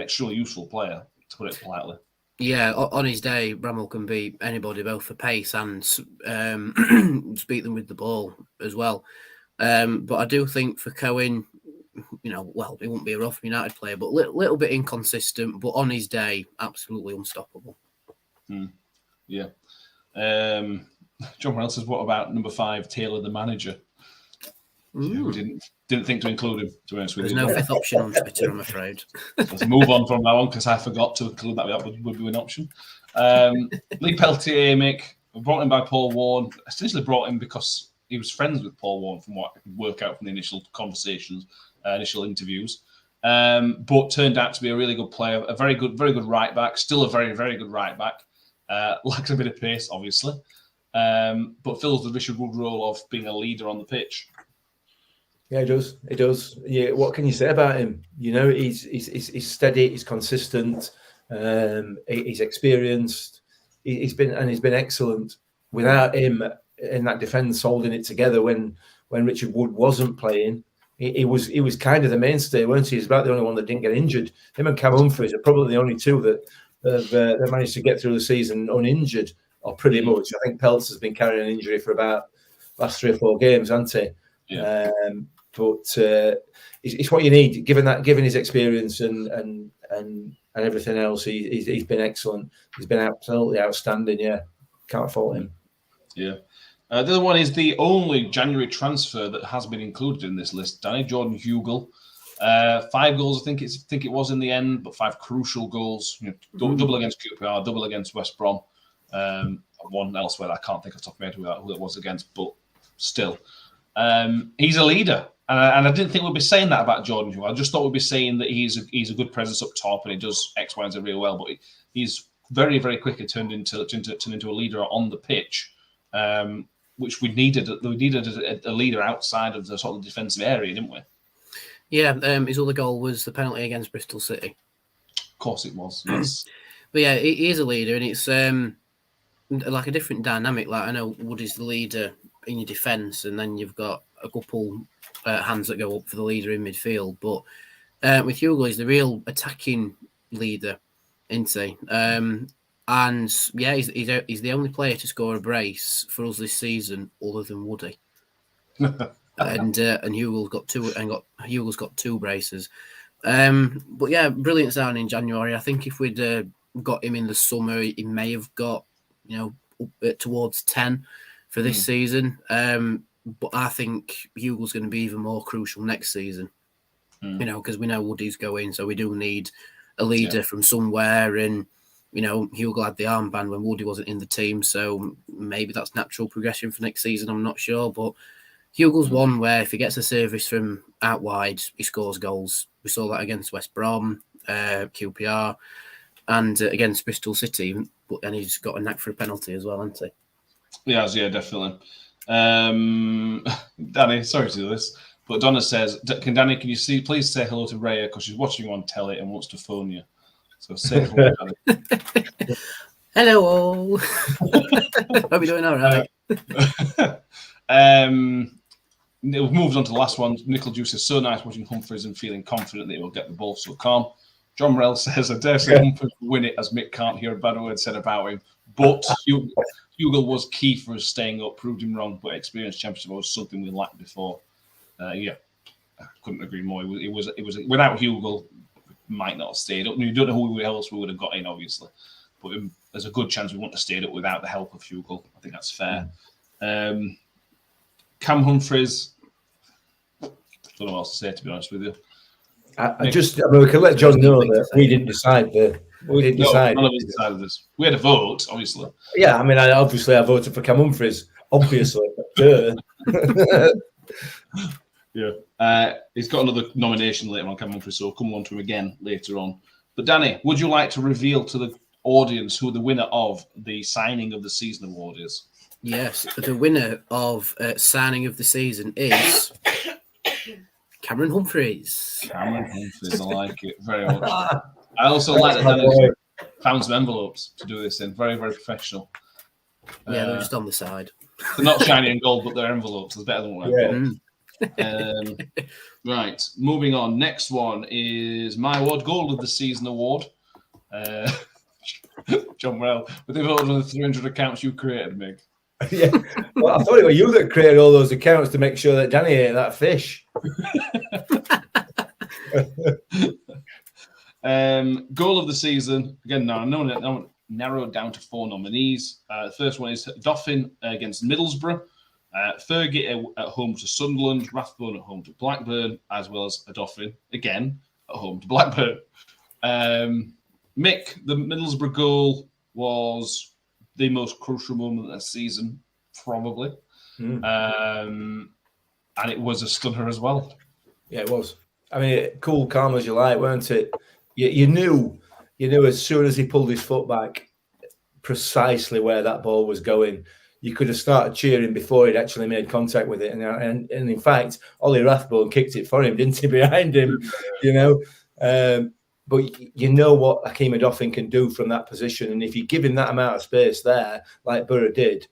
extremely useful player, to put it politely. Yeah, on his day, Bramall can beat anybody, both for pace and beat them with the ball as well. But I do think for Cohen, he won't be a rough United player, but little bit inconsistent, but on his day, absolutely unstoppable. Yeah. John Morell says, what about number 5, Taylor, the manager? Yeah, we didn't think to include him, to be honest with you. There's no 5th option on Twitter, I'm afraid. Let's move on from that one, because I forgot to include that would be an option. Lee Peltier, Mick, brought in by Paul Warne. Essentially brought him because he was friends with Paul Warne, from what I could work out from the initial conversations, initial interviews. But turned out to be a really good player, a very good right back, still a very, very good right back. Lacks a bit of pace, obviously, but fills the Richard Wood role of being a leader on the pitch. Yeah, he does. He does. Yeah, what can you say about him? He's steady. He's consistent. He's experienced. He's been excellent. Without him in that defence holding it together when Richard Wood wasn't playing, he was kind of the mainstay, weren't he? He's about the only one that didn't get injured. Him and Cam Humphreys are probably the only two that have managed to get through the season uninjured, or pretty much. I think Peltz has been carrying an injury for about last 3 or 4 games, hasn't he? Yeah. But it's what you need, given his experience and everything else. He's been excellent. He's been absolutely outstanding. Yeah, can't fault him. Yeah. The other one is the only January transfer that has been included in this list, Danny. Jordan Hugill. 5 goals, I think it was in the end, but 5 crucial goals. Double against QPR, double against West Brom. One elsewhere I can't think off the top of my head who it was against, but still. He's a leader. And I didn't think we'd be saying that about Jordan Hugill. I just thought we'd be saying that he's a good presence up top and he does X, Y, and Z really well. But he's very, very quickly turned into a leader on the pitch, which we needed. We needed a leader outside of the sort of defensive area, didn't we? Yeah, his other goal was the penalty against Bristol City. Of course it was, yes. But yeah, he is a leader, and it's like a different dynamic. Like, I know Woody's the leader in your defence, and then you've got a couple hands that go up for the leader in midfield. But with Hugill, he's the real attacking leader, isn't he? And yeah, he's the only player to score a brace for us this season, other than Woody. and Hugill's got 2 braces. But yeah, brilliant signing in January. I think if we'd got him in the summer, he may have got up towards 10 for this season. But I think Hugill's going to be even more crucial next season. Because we know Woody's going, so we do need a leader from somewhere. And Hugill had the armband when Woody wasn't in the team, so maybe that's natural progression for next season. I'm not sure, but Hugill's one where if he gets a service from out wide, he scores goals. We saw that against West Brom, QPR, and against Bristol City. And he's got a knack for a penalty as well, hasn't he? He has, yeah, definitely. Danny, sorry to do this, but Donna says, Danny, can you please say hello to Raya, because she's watching you on telly and wants to phone you. So say hello, Danny. Hello all. Hope you're doing all right. we've moved on to the last one. Nickel Juice says, so nice watching Humphreys and feeling confident that he will get the ball so calm. John Morell says, I dare say Humphreys will win it as Mick can't hear a bad word said about him. But Hugill was key for us staying up, proved him wrong, but experienced championship was something we lacked before. I couldn't agree more. It was without Hugill, might not have stayed up. You don't know who else we would have got in, obviously. But there's a good chance we wouldn't have stayed up without the help of Hugill. I think that's fair. Cam Humphreys, I don't know what else to say, to be honest with you. We can let John know that we didn't decide. None of us decided this. We had a vote, obviously. Yeah, I mean, I voted for Cam Humphreys, obviously. Yeah. He's got another nomination later on, Cam Humphreys, so we'll come on to him again later on. But Danny, would you like to reveal to the audience who the winner of the Signing of the Season award is? Yes, the winner of Signing of the Season is Cameron Humphreys. Cameron Humphreys, I like it very much. I also like that Danny found some envelopes to do this in. Very, very professional. Yeah, they're just on the side. They're not shiny and gold, but they're envelopes. It's better than what I've got. Right, moving on. Next one is my award, Goal of the Season award. John Morell, with the voted on the 300 accounts you created, Mick. Yeah, well, I thought it was you that created all those accounts to make sure that Danny ate that fish. Goal of the season, again, now narrowed down to 4 nominees. The first one is Dauphin against Middlesbrough, Fergie at home to Sunderland, Rathbone at home to Blackburn, as well as a Dauphin, again, at home to Blackburn. Mick, the Middlesbrough goal was the most crucial moment of the season, probably. And it was a stunner as well. Yeah, it was. I mean, cool, calm as you like, weren't it? You knew as soon as he pulled his foot back precisely where that ball was going. You could have started cheering before he'd actually made contact with it. And in fact, Ollie Rathbone kicked it for him, didn't he, behind him, But you know what Hakeem Dauphin can do from that position. And if you give him that amount of space there, like Borough did,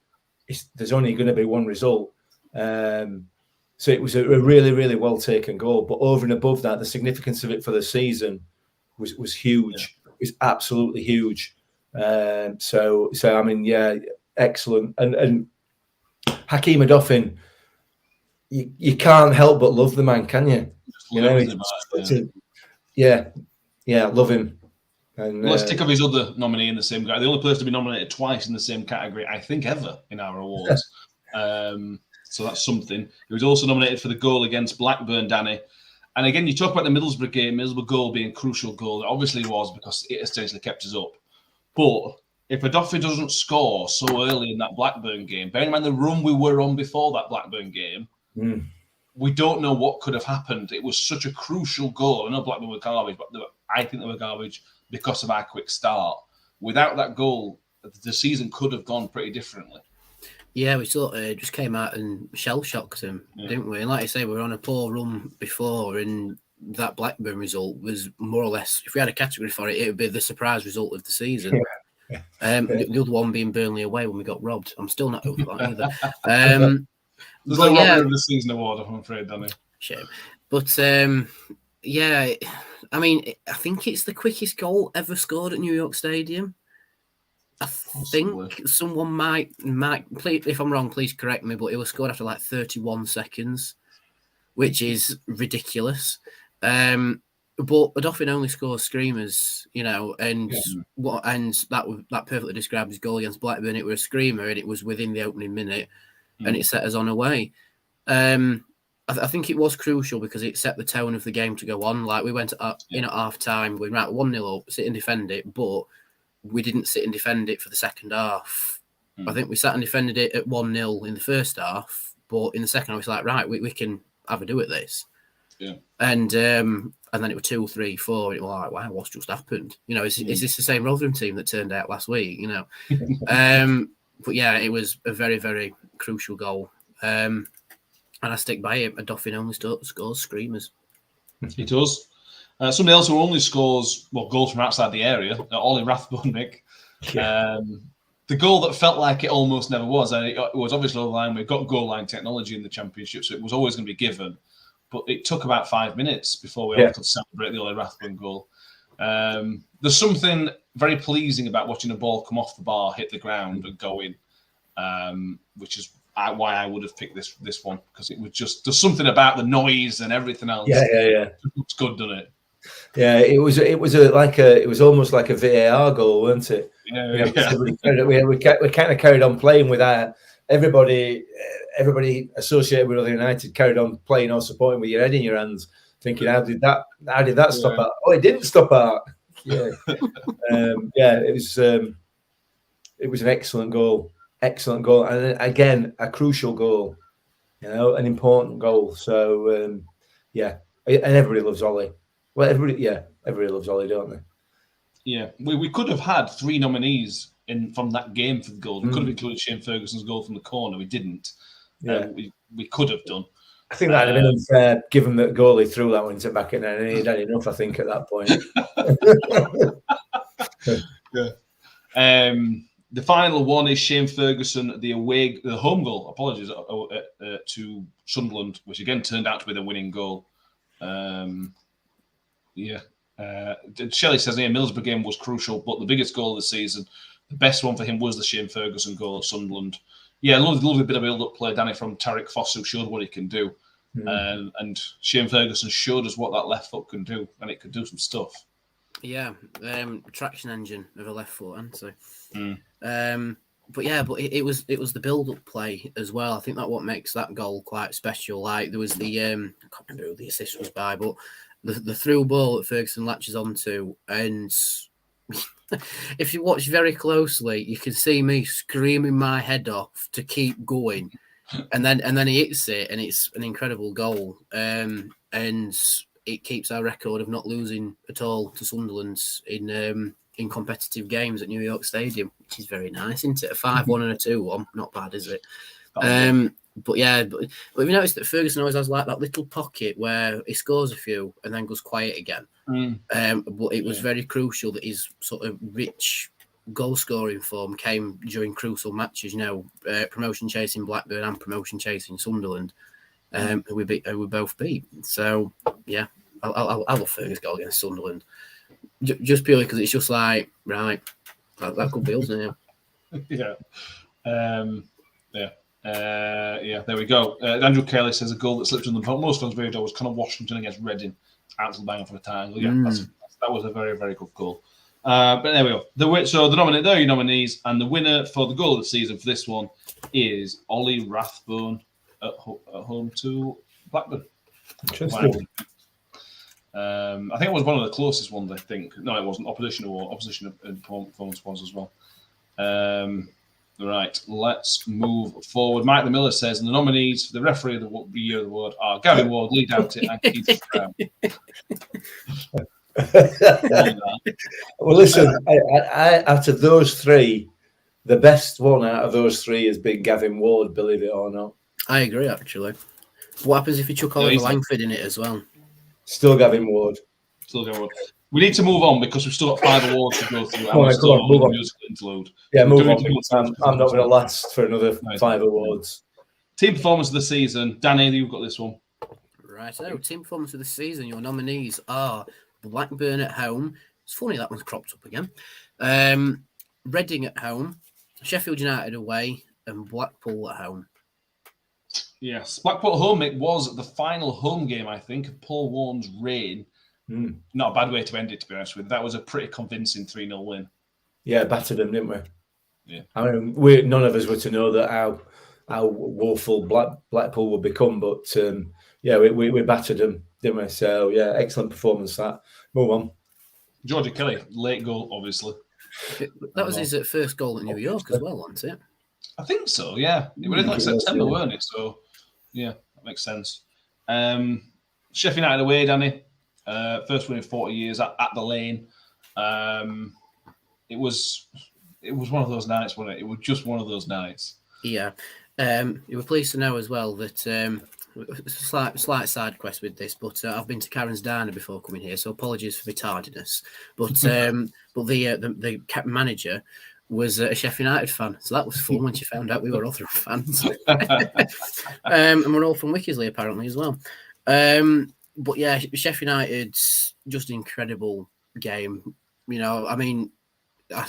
there's only going to be one result. So it was a really, really well taken goal. But over and above that, the significance of it for the season was huge. It was absolutely huge. So I mean, yeah, excellent. And Hakeem Dauphin, you can't help but love the man, can you? Yeah, love him. And, let's tick off his other nominee in the same category. The only person to be nominated twice in the same category, I think, ever in our awards. So that's something. He was also nominated for the goal against Blackburn, Danny. And again, you talk about the Middlesbrough game, Middlesbrough goal being a crucial goal. It obviously was because it essentially kept us up. But if a Dauphin doesn't score so early in that Blackburn game, bearing in mind the run we were on before that Blackburn game, we don't know what could have happened. It was such a crucial goal. I know Blackburn were garbage, but I think they were garbage because of our quick start. Without that goal, the season could have gone pretty differently. Yeah, we sort of just came out and shell-shocked him, didn't we? And like I say, we were on a poor run before, and that Blackburn result was more or less, if we had a category for it, it would be the surprise result of the season. The other one being Burnley away when we got robbed. I'm still not over that either. There's no robbery of the season award, I'm afraid, Danny. Shame. But, yeah, I mean, I think it's the quickest goal ever scored at New York Stadium. I think someone might, please, if I'm wrong, please correct me, but it was scored after like 31 seconds, which is ridiculous. But Dauphin only scores screamers, and that perfectly described his goal against Blackburn. It was a screamer, and it was within the opening minute, and it set us on away. I think it was crucial because it set the tone of the game to go on. Like we went in at half time, we ran 1-0 up, sit and defend it, but we didn't sit and defend it for the second half. I think we sat and defended it at 1-0 in the first half, but in the second half, it's like, right, we can have a do at this. Yeah. And then it was 2, 3, 4, and it was like, wow, what's just happened? Is this the same Rotherham team that turned out last week? But yeah, it was a very, very crucial goal. And I stick by it. A Dauphin only scores screamers. He does. Somebody else who only scores goals from outside the area, Ollie Rathbone, Nick. The the goal that felt like it almost never was. And it was obviously over the line. We've got goal line technology in the Championship, so it was always going to be given. But it took about 5 minutes before we all could celebrate the Ollie Rathbone goal. There's something very pleasing about watching a ball come off the bar, hit the ground, and go in, which is why I would have picked this one, because it was just, there's something about the noise and everything else. Yeah. It looks good, doesn't it? Yeah, it was almost like a VAR goal, wasn't it? Yeah. We kind of carried on playing with everybody associated with Other United carried on playing or supporting with your head in your hands, thinking, how did that stop out? Oh, it didn't stop out. Yeah, it was an excellent goal, and again a crucial goal, an important goal. So and everybody loves Ollie. Well, everybody loves Ollie, don't they? Yeah, we could have had 3 nominees from that game for the goal. We could have included Shane Ferguson's goal from the corner. We didn't. Yeah, we could have done. I think that would have been unfair, given that goalie threw that one into back in there, and he'd had enough, I think, at that point. Yeah. The final one is Shane Ferguson, the home goal. Apologies to Sunderland, which again turned out to be the winning goal. Shelley says the Middlesbrough game was crucial, but the biggest goal of the season, the best one for him, was the Shane Ferguson goal at Sunderland. Yeah, lovely bit of build-up play, Danny, from Tarek Foss, who showed what he can do. And Shane Ferguson showed us what that left foot can do, and it could do some stuff. Yeah, traction engine of a left foot, answer. But it was the build-up play as well. I think that's what makes that goal quite special. Like there was the I can't remember who the assist was by, but the through ball that Ferguson latches onto, and if you watch very closely, you can see me screaming my head off to keep going, and then he hits it, and it's an incredible goal. And it keeps our record of not losing at all to Sunderland in competitive games at New York Stadium, which is very nice, isn't it? A 5-1 and a 2-1, not bad, is it? But have you noticed that Ferguson always has like that little pocket where he scores a few and then goes quiet again? But it was very crucial that his sort of rich goal scoring form came during crucial matches. Promotion chasing Blackburn and promotion chasing Sunderland, who we both beat. So yeah, I love Ferguson's goal against Sunderland, just purely because it's just like right, that could be us now. There we go. Andrew Kelly says a goal that slipped on the most fans' radar was Conor Washington against Reading. Absolute banger for the time. That was a very, very good goal. But there we go. So there are your nominees, and the winner for the goal of the season for this one is Ollie Rathbone at home to Blackburn. Interesting. I think it was one of the closest ones. I think no, it wasn't. Opposition performance was as well. Right, let's move forward. Mike the Miller says the nominees for the referee of the year of the award are Gavin Ward, Lee Doughty, and Keith Brown. Well, listen, I out of those 3, the best one out of those 3 has been Gavin Ward, believe it or not. I agree, actually. What happens if you chuck Oliver Langford in it as well? Still Gavin Ward. We need to move on because we've still got 5 awards to go through. Move on. Musical interlude. Yeah, move on. I'm not going to last for another 5 awards. Team performance of the season. Danny, you've got this one. Right. So, team performance of the season. Your nominees are Blackburn at home. It's funny that one's cropped up again. Reading at home, Sheffield United away, and Blackpool at home. Yes, Blackpool at home. It was the final home game, I think, of Paul Warne's reign. Not a bad way to end it, to be honest with you. That was a pretty convincing 3-0 win. Yeah, battered them, didn't we? Yeah. I mean, none of us were to know that how woeful Blackpool would become, but we battered them, didn't we? So yeah, excellent performance. That. Move on. Georgie Kelly, late goal, obviously. That was his first goal at New York as well, wasn't it? I think so. Yeah, it was like September, weren't it? So yeah, that makes sense. Sheffield United away, Danny. First win in 40 years at the Lane. It was one of those nights, wasn't it? It was just one of those nights. Yeah. You were pleased to know as well that slight side quest with this, but I've been to Karen's Diner before coming here, so apologies for my tardiness. But the manager was a Sheffield United fan. So that was fun when she found out we were Rotherham fans. And we're all from Wickersley apparently as well. But yeah, Sheffield United's just an incredible game. You know, I mean,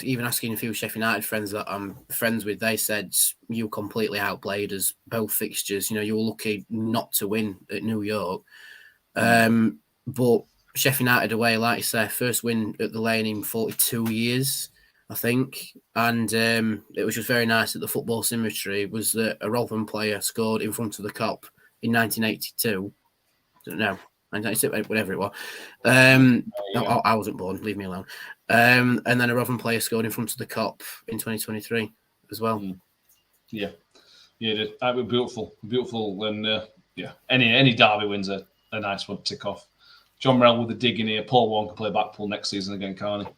even asking a few Sheffield United friends that I'm friends with, they said you completely outplayed us both fixtures. You know, you were lucky not to win at New York. But Sheffield United away, like you say, first win at the Lane in 42 years, I think. And it was just very nice that the football symmetry was that a Rotherham player scored in front of the Kop in 1982. No, 1986, whatever it was. I wasn't born, leave me alone. And then a Rotherham player scored in front of the Kop in 2023 as well. Yeah, it was beautiful. And any Derby wins a nice one to tick off. John Morell with a dig in here. Paul Warren can play Blackpool next season again, can't he?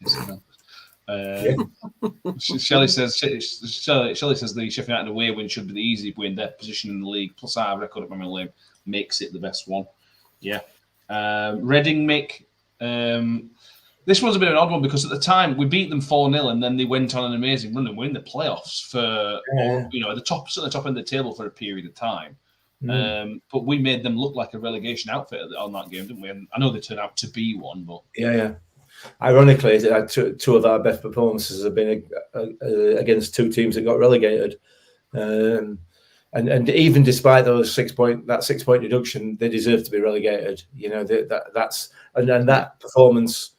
Shelley says the Sheffield United away win should be the easy win. Their position in the league plus our record at Premier League makes it the best one. Yeah. Reading, Mick. This was a bit of an odd one because at the time we beat them 4-0 and then they went on an amazing run and were in the playoffs for at the top end of the table for a period of time. But we made them look like a relegation outfit on that game, didn't we? And I know they turned out to be one, but ironically, two of our best performances have been against two teams that got relegated. And even despite those 6 point deduction, they deserve to be relegated. You know, that's that performance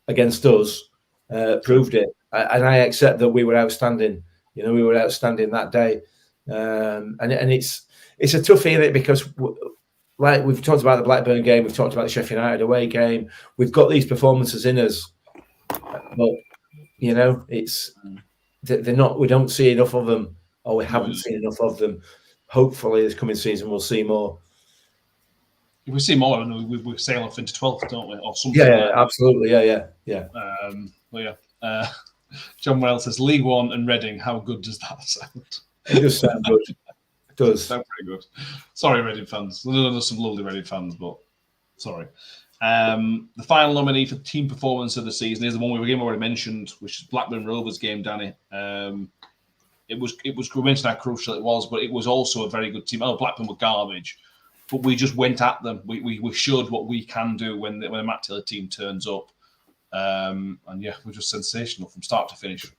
against us proved it. And I accept that we were outstanding. You know, we were outstanding that day. And it's a tough feeling because, like we've talked about the Blackburn game, we've talked about the Sheffield United away game. We've got these performances in us, but you know, they're not. We don't see enough of them, or we haven't seen enough of them. Hopefully, this coming season we'll see more. If we see more, and we sail off into 12th, don't we, or something? Yeah, absolutely. Yeah. John Morell says League One and Reading. How good does that sound? It does sound good. It does. Sound pretty good. Sorry, Reading fans. There's some lovely Reading fans, but sorry. The final nominee for team performance of the season is the one we already mentioned, which is Blackburn Rovers game, Danny. It was we mentioned how crucial it was, but it was also a very good team. Oh, Blackburn were garbage, but we just went at them. We showed what we can do when a Matt Taylor team turns up. We're just sensational from start to finish.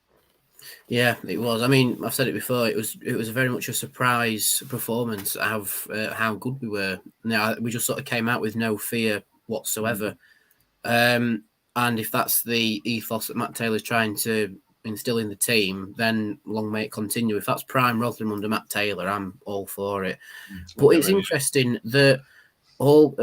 Yeah, it was. I mean, I've said it before. It was very much a surprise performance of how good we were. Now we just sort of came out with no fear whatsoever. And if that's the ethos that Matt Taylor's trying to instill in the team, then long may it continue. If that's prime Rotherham under Matt Taylor, I'm all for it. But it's interesting that all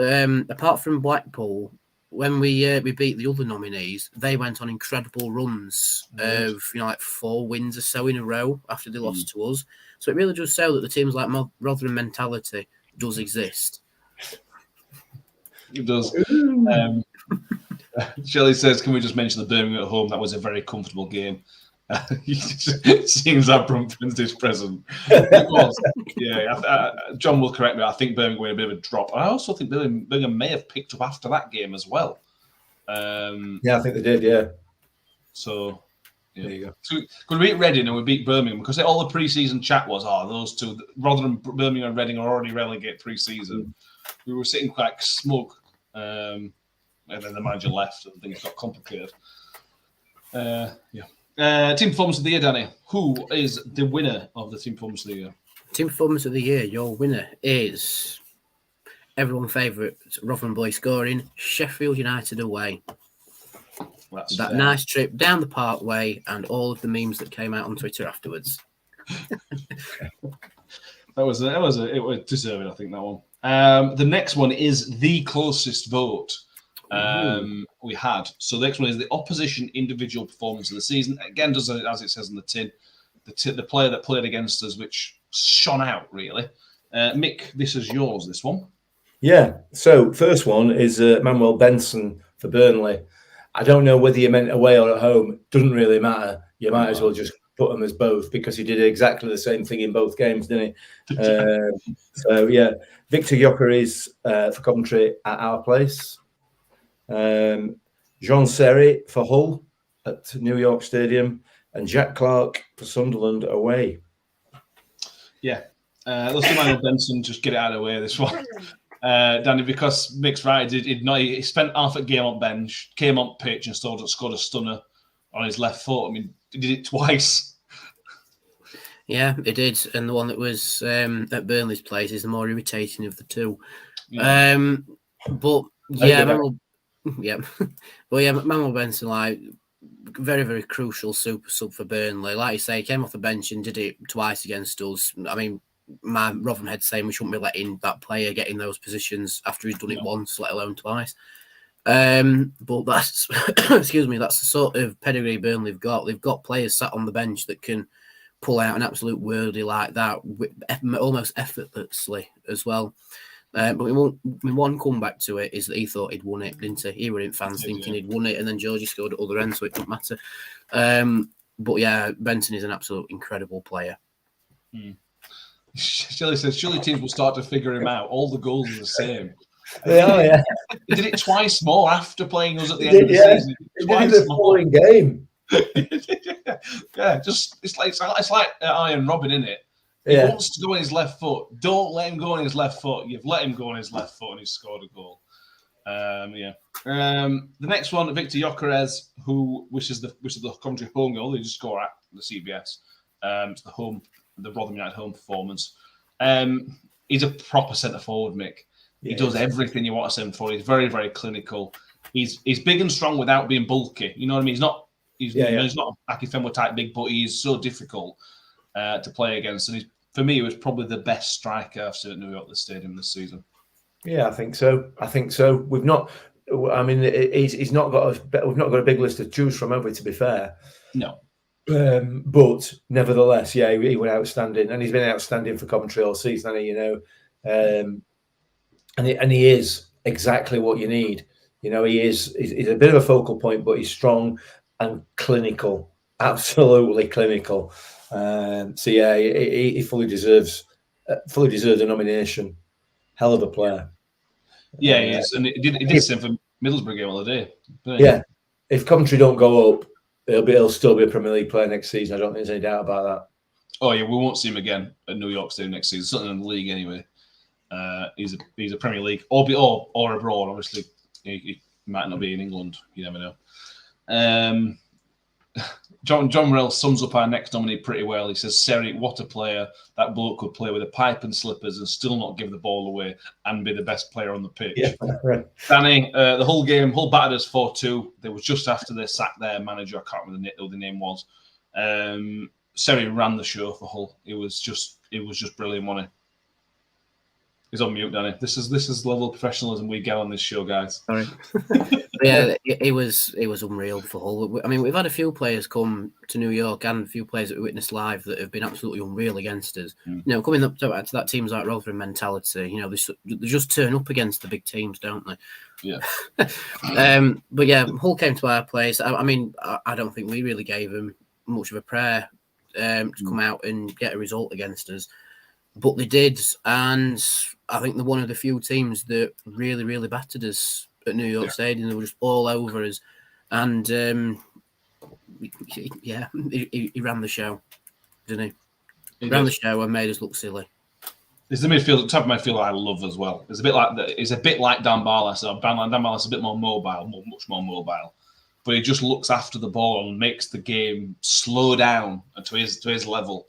apart from Blackpool, when we beat the other nominees, they went on incredible runs of like 4 wins or so in a row after they lost to us. So it really does show that the teams like Rotherham mentality does exist. It does. Shelley says, can we just mention the Birmingham at home? That was a very comfortable game. Seeing as our Brumfins is present. It was. Yeah, John will correct me. I think Birmingham were a bit of a drop. I also think Birmingham may have picked up after that game as well. I think they did, yeah. So, there you go. So we beat Reading and we beat Birmingham because all the pre-season chat was, those two, Rotherham, Birmingham and Reading are already relegated pre-season. We were sitting quite smug. And then the manager left and things got complicated. Team performance of the year, Danny. Who is the winner of the team performance of the year? Team performance of the year. Your winner is everyone favourite Rotherham boy scoring Sheffield United away. That nice trip down the Parkway and all of the memes that came out on Twitter afterwards. It was deserving, I think, that one. The next one is the closest vote we had. So the next one is the opposition individual performance of the season. Again, does as it says in the tin, the player that played against us, which shone out really. Mick, this is yours. This one. Yeah. So first one is Manuel Benson for Burnley. I don't know whether you meant away or at home. Doesn't really matter. You might as well just put them as both because he did exactly the same thing in both games, didn't he? Victor Gyökeres for Coventry at our place. Jean Serry for Hull at New York Stadium. and Jack Clark for Sunderland away. Yeah. Let's do Manuel Benson, just get it out of the way, this one. Danny, because Mick's right, he spent half a game on bench, came on pitch and scored a stunner on his left foot. I mean, he did it twice. Yeah, he did. And the one that was at Burnley's place is the more irritating of the two. Yeah. But yeah, Manuel Benson, like, very, very crucial super sub for Burnley. Like you say, he came off the bench and did it twice against us. I mean, my Rotherham head saying we shouldn't be letting that player get in those positions after he's done it once, let alone twice. But that's excuse me, that's the sort of pedigree Burnley have got. They've got players sat on the bench that can pull out an absolute worldie like that, almost effortlessly as well. But one comeback to it is that he thought he'd won it, didn't he? He were in fans thinking he'd won it, and then Georgie scored at the other end, so it didn't matter. But yeah, Benson is an absolute incredible player. Shelley says, surely teams will start to figure him out. All the goals are the same. They are, yeah. He did it twice more after playing us at the end of the season. Twice the following game. Yeah, just it's like Iron Robin, isn't it? He wants to go on his left foot. Don't let him go on his left foot. You've let him go on his left foot, and he's scored a goal. The next one, Victor Gyökeres, which is the Coventry home goal. They just score at the CBS. It's the Rotherham United home performance. He's a proper centre forward, Mick. He does everything you want to see him for. He's very, very clinical. He's big and strong without being bulky. You know what I mean? He's not a Akifenwa type big, but he's so difficult to play against. And for me, he was probably the best striker I've seen at New York Stadium this season. Yeah, I think so. We've not. I mean, he's not got we've not got a big list to choose from, have we? To be fair, no. But nevertheless, he was outstanding, and he's been outstanding for Coventry all season, hasn't he? You know, and he is exactly what you need. You know, he's a bit of a focal point, but he's strong and clinical, absolutely clinical. So yeah, he fully deserves a nomination. Hell of a player. Yeah, he is, and he did the same for Middlesbrough game the other day. Yeah, if Coventry don't go up, he'll still be a Premier League player next season. I don't think there's any doubt about that. Oh yeah, we won't see him again at New York Stadium next season. Certainly in the league anyway. He's a Premier League or abroad. Obviously, he might not be in England. You never know. John Morell sums up our next nominee pretty well. He says, Seri, what a player. That bloke could play with a pipe and slippers and still not give the ball away and be the best player on the pitch. Yeah, right. Danny, the Hull battered us 4-2. They was just after they sacked their manager. I can't remember who the name was. Seri ran the show for Hull. It was just brilliant, wasn't it? He's on mute, Danny. This is the level of professionalism we get on this show, guys. Sorry. Yeah, it was unreal for Hull. I mean, we've had a few players come to New York and a few players that we witnessed live that have been absolutely unreal against us. You know, coming up to that team's like Rotherham mentality. You know, they just turn up against the big teams, don't they? Yeah. But yeah, Hull came to our place. I mean, I don't think we really gave them much of a prayer to come out and get a result against us. But they did, and I think they're one of the few teams that really, really battered us at New York Stadium. They were just all over us, and he ran the show, didn't he? Ran the show and made us look silly. It's the type of midfielder I love as well. It's a bit like Dan Barlas. Dan Barlas is a bit more mobile, much more mobile, but he just looks after the ball and makes the game slow down to his level.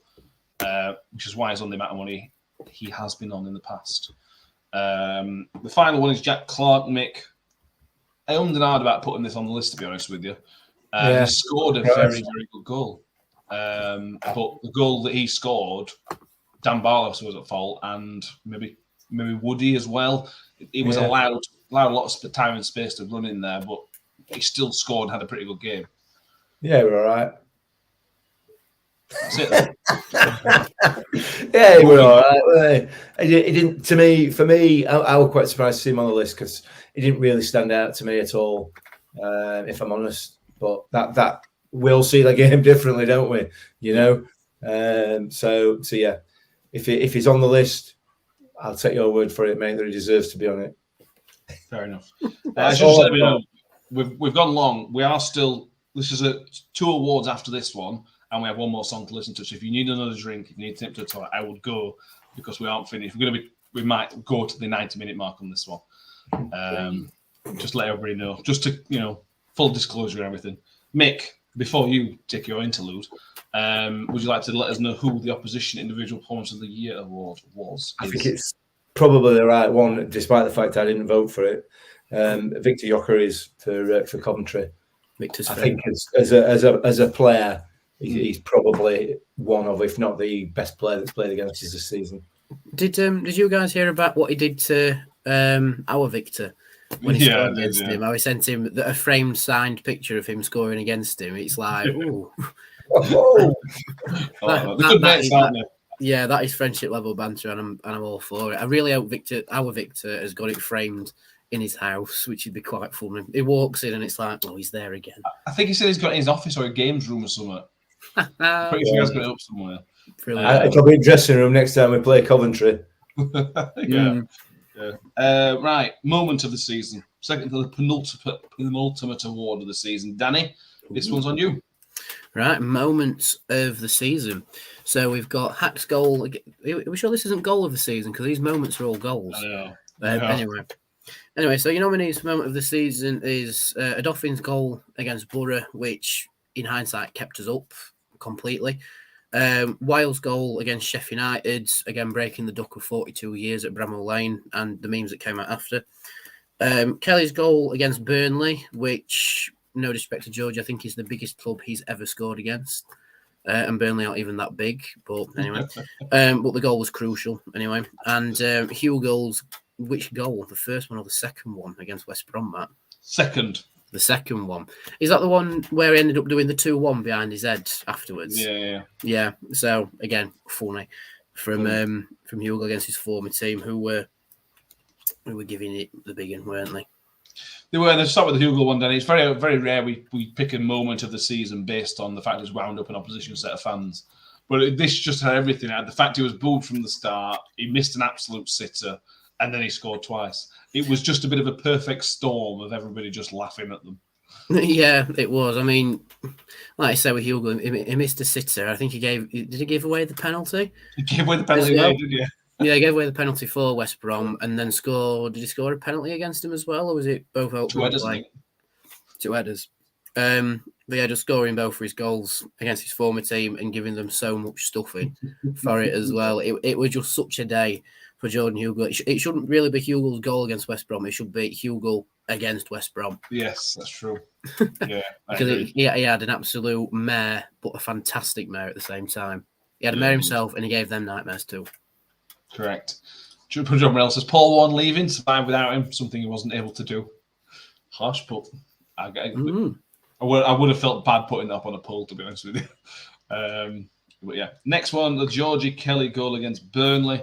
Which is why he's on the amount of money he has been on in the past. The final one is Jack Clark, Mick. I ummed and ahed about putting this on the list, to be honest with you. He scored a very, very good goal. But the goal that he scored, Dan Barlas was at fault, and maybe Woody as well. He was allowed a lot of time and space to run in there, but he still scored and had a pretty good game. Yeah, we're all right. That's it. Yeah, we're all right. He didn't. For me, I was quite surprised to see him on the list because he didn't really stand out to me at all, if I'm honest. But that we'll see the game differently, don't we? You know. So yeah, if he's on the list, I'll take your word for it, mate, that he deserves to be on it. Fair enough. Just let me know, we've gone long. We are still. This is 2 awards after this one. and we have one more song to listen to. So if you need another drink, if you need to nip to the toilet, I would go because we aren't finished. We might go to the 90-minute mark on this one. Just let everybody know. Just to, full disclosure and everything. Mick, before you take your interlude, would you like to let us know who the opposition individual performance of the year award was? I think it's probably the right one, despite the fact I didn't vote for it. Victor Gyökeres for Coventry. Victor's I think as a player, he's probably one of, if not the best player that's played against us this season. Did you guys hear about what he did to our Victor when he scored against him? How he sent him a framed signed picture of him scoring against him. It's like, ooh. That is friendship level banter, and I'm all for it. I really hope our Victor has got it framed in his house, which would be quite funny. He walks in and it's like, oh, he's there again. I think he said he's got it in his office or a games room or something. Pretty sure he's got it up somewhere. It'll be a dressing room next time we play Coventry. Right, moment of the season. Second to the penultimate award of the season. Danny, this one's on you. Right, moments of the season. So we've got Hack's goal. Are we sure this isn't goal of the season? Because these moments are all goals. I know. Anyway, so your nominees for moment of the season is a Dolphins goal against Borough, which in hindsight kept us up completely. Wiles' goal against Sheffield United, again breaking the duck of 42 years at Bramall Lane and the memes that came out after. Kelly's goal against Burnley, which, no disrespect to George, I think is the biggest club he's ever scored against. And Burnley aren't even that big, but anyway. But the goal was crucial anyway. And Hugo's, which goal? The first one or the second one against West Brom, Matt? Second. The second one. Is that the one where he ended up doing the 2-1 behind his head afterwards? Yeah. So again, funny from Hugo against his former team, who were giving it the big one, weren't they? They were. Let's start with the Hugo one, Danny. It's very, very rare we pick a moment of the season based on the fact it's wound up an opposition set of fans. But this just had everything. The fact he was booed from the start, he missed an absolute sitter, and then he scored twice. It was just a bit of a perfect storm of everybody just laughing at them. Yeah, it was. I mean, like I said with Hugo, he missed a sitter. I think did he give away the penalty? He gave away the penalty, did he? Yeah, he gave away the penalty for West Brom and then scored. Did he score a penalty against him as well, or was it both out? Two headers. Two headers. But yeah, just scoring both for his goals against his former team and giving them so much stuffing for it as well. It was just such a day for Jordan Hugo. It shouldn't really be Hugo's goal against West Brom. It should be Hugo against West Brom. Yes, that's true. Yeah, because he had an absolute mare, but a fantastic mare at the same time. He had a mare himself, and he gave them nightmares too. Correct. John Morell says Paul Warne leaving, survived without him, something he wasn't able to do. Harsh, but I would have felt bad putting that up on a poll, to be honest with you. But yeah, next one, the Georgie Kelly goal against Burnley.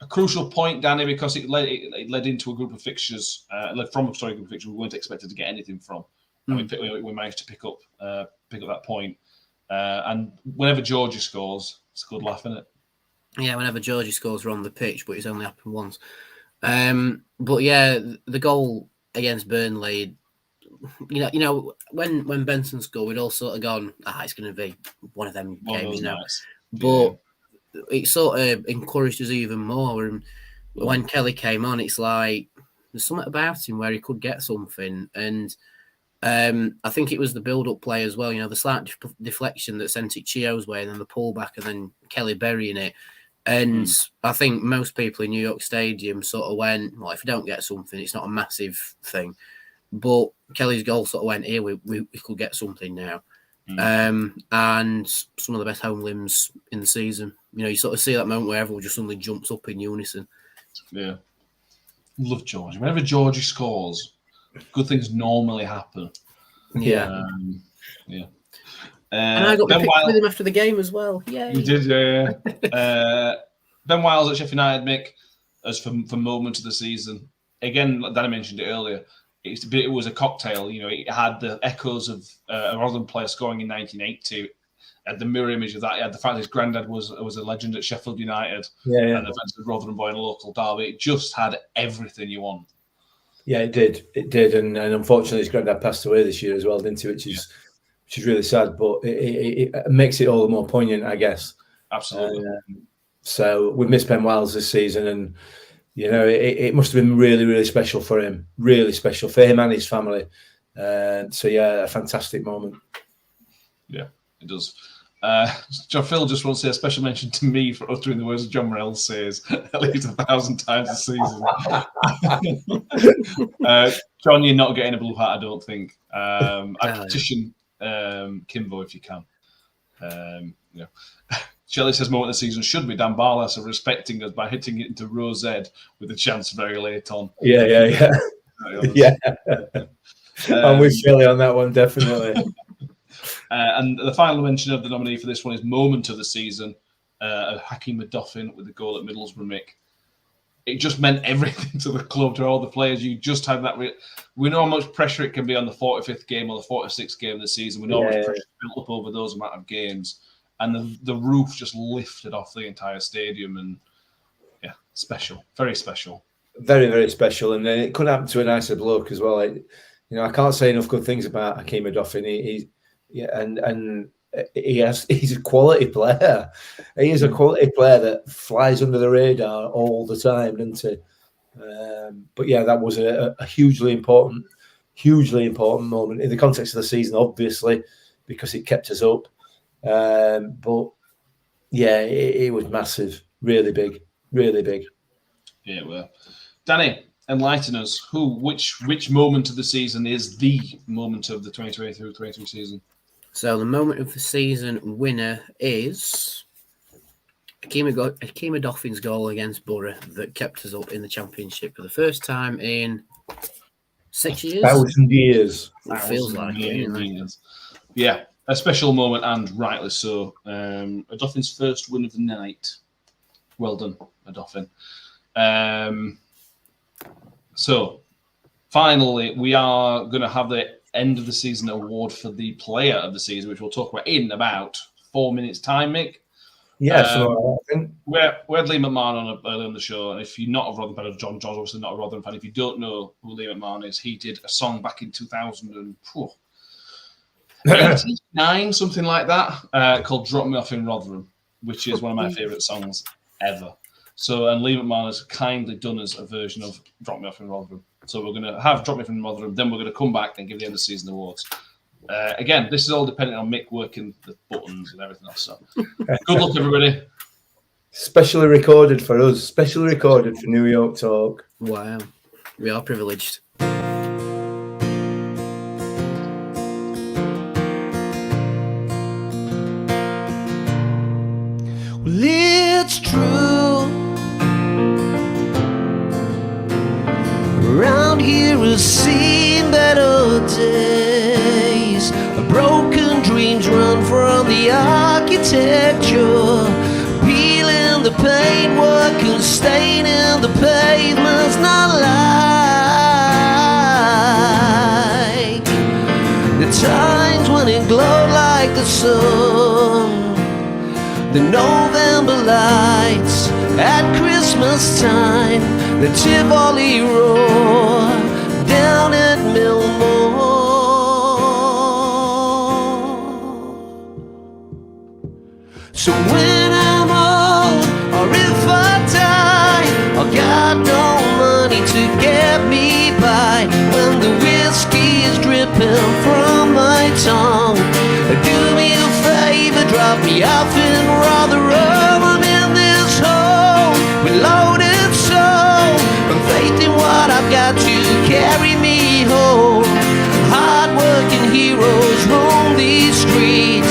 A crucial point, Danny, because it led into a group of fixtures, group of fixtures we weren't expected to get anything from. And we managed to pick up that point. And whenever Georgie scores, it's a good laugh, isn't it? Yeah, whenever Georgie scores, we're on the pitch, but it's only happened once. But yeah, the goal against Burnley, you know, when Benson scored, we'd all sort of gone, it's going to be one of them games now. Nights. But it sort of encouraged us even more. And when Kelly came on, it's like there's something about him where he could get something. And I think it was the build-up play as well. You know, the slight deflection that sent it Chio's way, and then the pullback, and then Kelly burying it. And I think most people in New York Stadium sort of went, well, if you don't get something, it's not a massive thing. But Kelly's goal sort of went, here, we could get something now. And some of the best home limbs in the season. You know, you sort of see that moment where everyone just suddenly jumps up in unison. Yeah. Love George. Whenever Georgie scores, good things normally happen. Yeah. And I got the picture with him after the game as well. Yay. You did, yeah. Ben Wiles at Sheffield United, Mick, as for moment of the season. Again, like Danny mentioned it earlier, it was a cocktail. You know, it had the echoes of a Rotherham player scoring in 1980. Had the mirror image of that. It had the fact that his granddad was a legend at Sheffield United. And the fact that Rotherham boy in a local derby. It just had everything you want. Yeah, it did. It did. And unfortunately, his granddad passed away this year as well, didn't he? Which is which is really sad, but it makes it all the more poignant, I guess. Absolutely. So we missed Ben Wiles this season, and it must have been really, really special for him. Really special for him and his family. So yeah, a fantastic moment. Yeah, it does. John Phil just wants to say a special mention to me for uttering the words John Morrell says at least 1,000 times a season. John, you're not getting a blue hat, I don't think. I petition Kimbo if you can. Shelley says moment of the season should be Dan Barlas of respecting us by hitting it into row Z with a chance very late on. Yeah. I'm with Shelley on that one, definitely. And the final mention of the nominee for this one is moment of the season, Hakeem Odoffin with the goal at Middlesbrough, Mick. It just meant everything to the club, to all the players. You just had that. We know how much pressure it can be on the 45th game or the 46th game of the season. We know how much pressure built up over those amount of games. And the roof just lifted off the entire stadium. And yeah, special. Very special. Very, very special. And then it couldn't happen to a nicer bloke as well. I can't say enough good things about Hakeem Odoffin. He's a quality player. He is a quality player that flies under the radar all the time, doesn't he? But yeah, that was a hugely important moment in the context of the season, obviously, because it kept us up. But yeah, it was massive, really big. Yeah, well, Danny, enlighten us. Which moment of the season is the moment of the 2023 season? So the moment of the season winner is Hakeem Odoffin's goal against Borough that kept us up in the Championship for the first time in 6 years. 1,000 years. It feels like it. Yeah, a special moment, and rightly so. Odoffin's first win of the night. Well done, Odoffin. So, finally, we are going to have the end of the season award for the player of the season, which we'll talk about in about 4 minutes' time, Mick. Yeah, so I think we had Lee McMahon earlier on the show, and if you're not a Rotherham fan, John's obviously not a Rotherham fan. If you don't know who Lee McMahon is, he did a song back in 2009, something like that, called "Drop Me Off in Rotherham," which is one of my favourite songs ever. So, and Lee McMahon has kindly done us a version of "Drop Me Off in Rotherham." So we're going to have Drop Me Off in Rotherham, then we're going to come back and give the end of season awards. Again, this is all dependent on Mick working the buttons and everything else. So, good luck, everybody. Specially recorded for us. Specially recorded for New York Talk. Wow, we are privileged. Well, it's true. Around here we've seen better days. Broken dreams run from the architecture, peeling the paintwork and staining the pavements, not like the times when it glowed like the sun, the November lights at Christmas time, the Tivoli roar down at Millmore. So when I'm old, or if I die, I got no money to get me by. When the whiskey is dripping from my tongue, do me a favor, drop me off in Rotherham. I'm in this hole with loaded soul, and faith in what I've got to carry me home. Hard-working heroes roam these streets,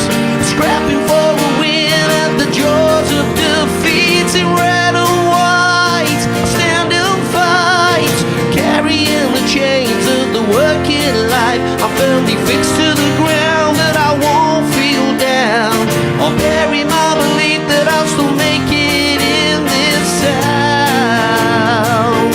scrapping for a win at the jaws of defeat. In red and white, stand and fight, carrying the chains of the working life. I'm firmly fixed to the ground that I won't feel down, or bury my belief that I'll still make it in this town.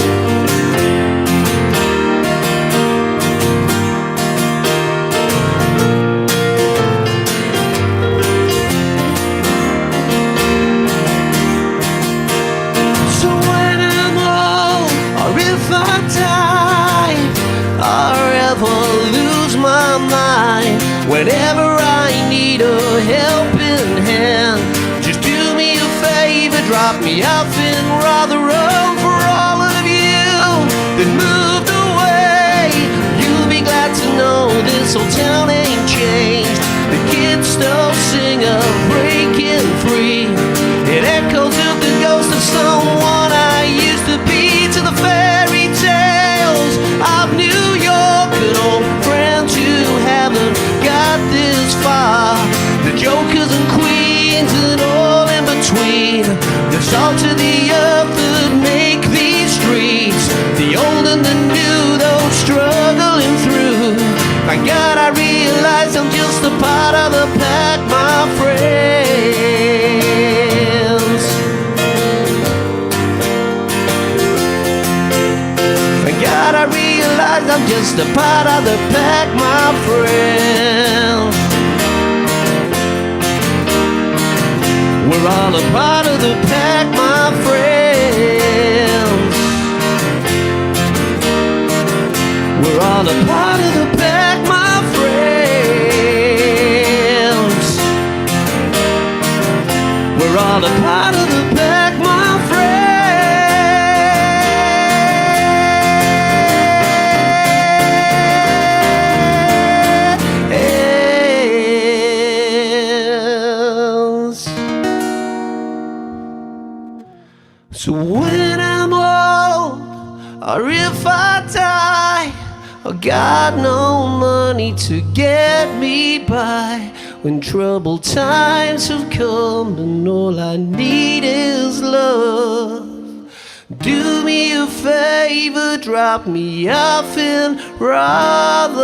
So when I'm old, or if I die, or ever lose my mind, whenever need a helping hand. Just do me a favor, drop me off in Rotherham. For all of you that moved away, you'll be glad to know this old town ain't changed. The kids still sing of breaking free. It echoes of the ghost of someone I used to be, to the fairy tales of New York and old friends who haven't got this far. The jokers and queens and all in between, the salt of the earth that make these streets, the old and the new, those struggling through. Thank God I realize I'm just a part of the pack, my friends. Thank God I realize I'm just a part of the pack, my friends. We're all a part of the pack, my friends. We're all a part of the pack, my friends. We're all a part of the pack, my friends. So when I'm old, or if I die, I got no money to get me by. When troubled times have come and all I need is love, do me a favor, drop me off in Rotherham.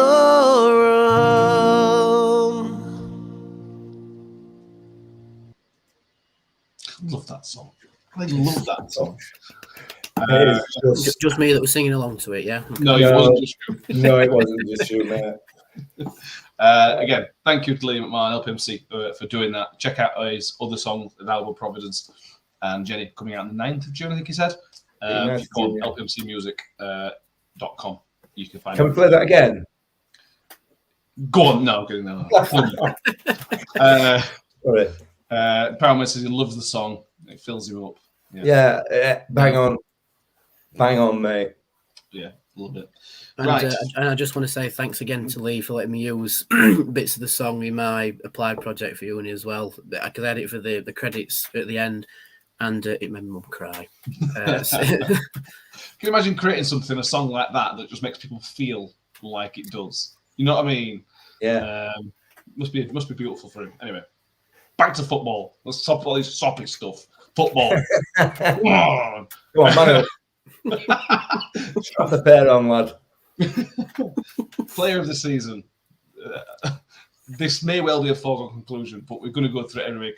Love that song. I love that song. Just me that was singing along to it, yeah? No, it wasn't just you. No, it wasn't just you, mate. Again, thank you to Lee McMahon, LPMC, for doing that. Check out his other song, Available Providence, and Jenny, coming out on the 9th of June, I think he said. If you go on lpmcmusic.com, you can find it. Can we play that again? Go on. No, okay, no. Sorry. Paramount says he loves the song. It fills him up. Yeah, bang on. Bang on, mate. Yeah, love it. And, Right. And I just want to say thanks again to Lee for letting me use bits of the song in my applied project for uni as well. I could edit for the credits at the end, and it made my mum cry. Can you imagine creating something, a song like that just makes people feel like it does? You know what I mean? Yeah. Must be beautiful for him. Anyway, back to football. Let's stop all this soppy stuff. Football. Come on. Come on, man. Strap the pair on, lad. Player of the season. This may well be a foregone conclusion, but we're going to go through it anyway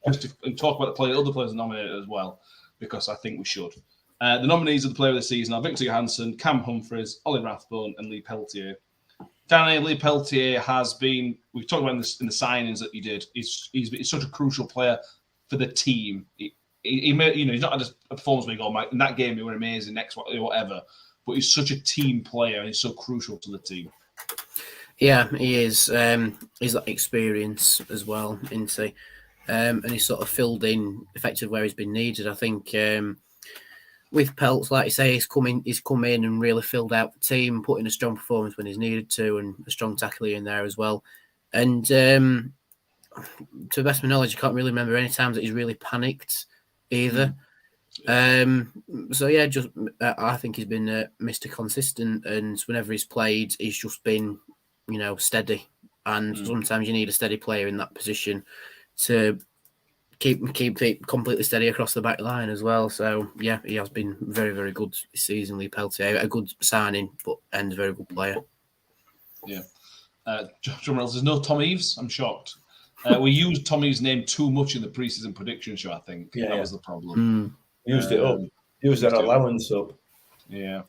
and talk about the other players nominated as well, because I think we should. The nominees of the player of the season are Victor Johansson, Cam Humphreys, Ollie Rathbone, and Lee Peltier. Danny, Lee Peltier has been, we've talked about this in the signings that he did. He's such a crucial player for the team. He may, he's not had a performance where you go, in that game, he were amazing, next whatever. But he's such a team player and he's so crucial to the team. Yeah, he is. He's got experience as well, isn't he? And he's sort of filled in effectively where he's been needed. I think with Peltz, like you say, he's come in and really filled out the team, put in a strong performance when he's needed to, and a strong tackler in there as well. And to the best of my knowledge, I can't really remember any times that he's really panicked either. So yeah, just I think he's been Mr. Consistent, and whenever he's played, he's just been, steady. And sometimes you need a steady player in that position to keep completely steady across the back line as well. So yeah, he has been very, very good this season. Lee Peltier, a good signing, and a very good player. Yeah. John Reynolds, there's no Tom Eaves. I'm shocked. We used Tom Eaves' name too much in the preseason prediction show. I think that was the problem. Used it up. Used that allowance up. Yeah.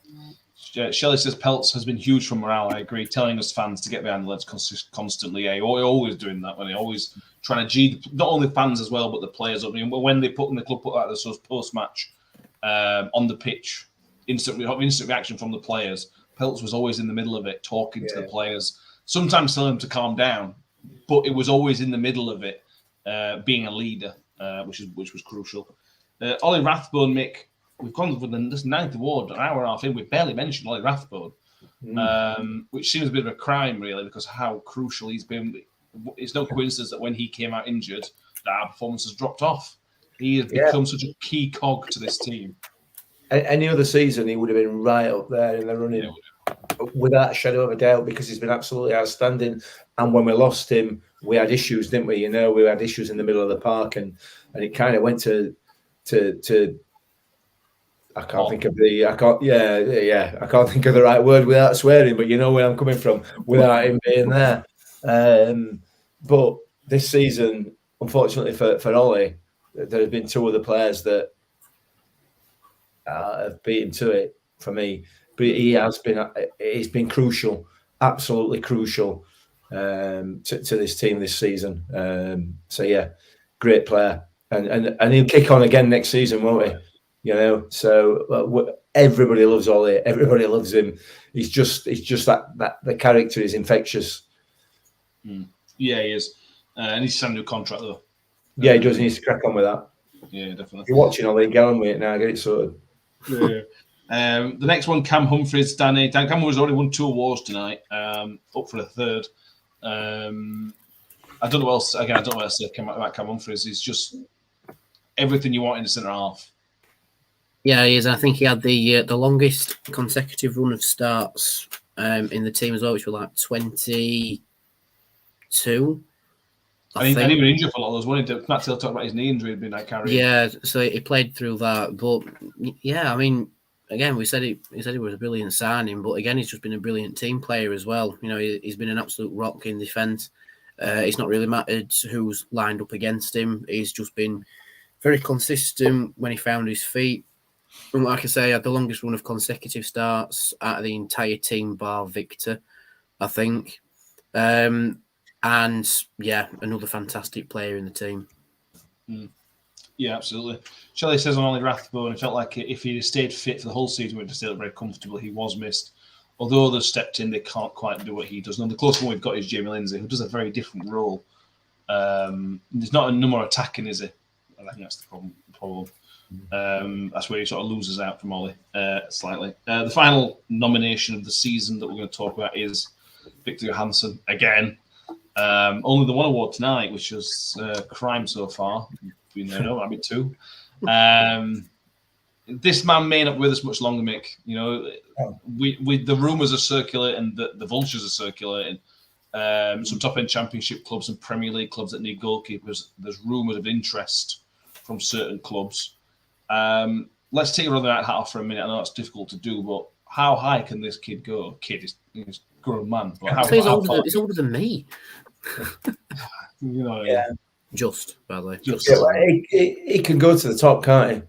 Shelley says Peltz has been huge for morale. I agree. Telling us fans to get behind the lads constantly. Yeah, always doing that. When he always trying to G not only fans as well, but the players up. When they put in the club put out this post match on the pitch, instant reaction from the players. Peltz was always in the middle of it, talking to the players. Sometimes telling them to calm down, but it was always in the middle of it, being a leader, which was crucial. Ollie Rathbone, Mick, we've gone for this 9th award, an hour and a half in. We've barely mentioned Ollie Rathbone, which seems a bit of a crime, really, because of how crucial he's been. It's no coincidence that when he came out injured, that our performance has dropped off. He has become such a key cog to this team. Any other season, he would have been right up there in the running, without a shadow of a doubt, because he's been absolutely outstanding. And when we lost him, we had issues, didn't we? We had issues in the middle of the park, and it kind of went to I can't think of the I can't think of the right word without swearing, but you know where I'm coming from, without him being there. But this season, unfortunately for Ollie, there have been 2 other players that have beat him to it for me. But he's been crucial, absolutely crucial to this team this season. So yeah, great player, and he'll kick on again next season, won't he? So everybody loves Ollie. Everybody loves him. He's just that the character is infectious. Yeah, he is. And he's signed a new contract though. Yeah, he does. He needs to crack on with that. Yeah, definitely. If you're watching Ollie, get on with it now. Get it sorted. Yeah. The next one, Cam Humphreys, Danny. Cam Humphreys already won 2 awards tonight. Up for a 3rd. I don't know what else. Again, I don't know what else to say about Cam Humphreys. He's just everything you want in the centre half. Yeah, he is. I think he had the longest consecutive run of starts in the team as well, which were like 22. And he been injured for a lot of those. Matt Taylor talked about his knee injury being like carrying. Yeah, so he played through that. But yeah, I mean, again, he said he was a brilliant signing, but again, he's just been a brilliant team player as well. He's been an absolute rock in defence. It's not really mattered who's lined up against him. He's just been very consistent when he found his feet. And like I say, had the longest run of consecutive starts out of the entire team, bar Victor, I think. And yeah, another fantastic player in the team. Yeah, absolutely. Shelley says on Ollie Rathbone, it felt like if he'd stayed fit for the whole season, we'd have stayed very comfortable. He was missed. Although others stepped in, they can't quite do what he does. And the closest one we've got is Jamie Lindsay, who does a very different role. He's not a number attacking, is he? I think that's the problem. That's where he sort of loses out from Ollie slightly. The final nomination of the season that we're going to talk about is Victor Johansson again. Only the 1 award tonight, which was crime so far. We know, might be 2. This man may not be with us much longer, Mick. We the rumours are circulating, the vultures are circulating. Some top-end championship clubs and Premier League clubs that need goalkeepers. There's rumours of interest from certain clubs. Let's take another hat off for a minute. I know it's difficult to do, but how high can this kid go? He's a grown man. But he's older than me. Yeah. Just, by the way. He can go to the top, can't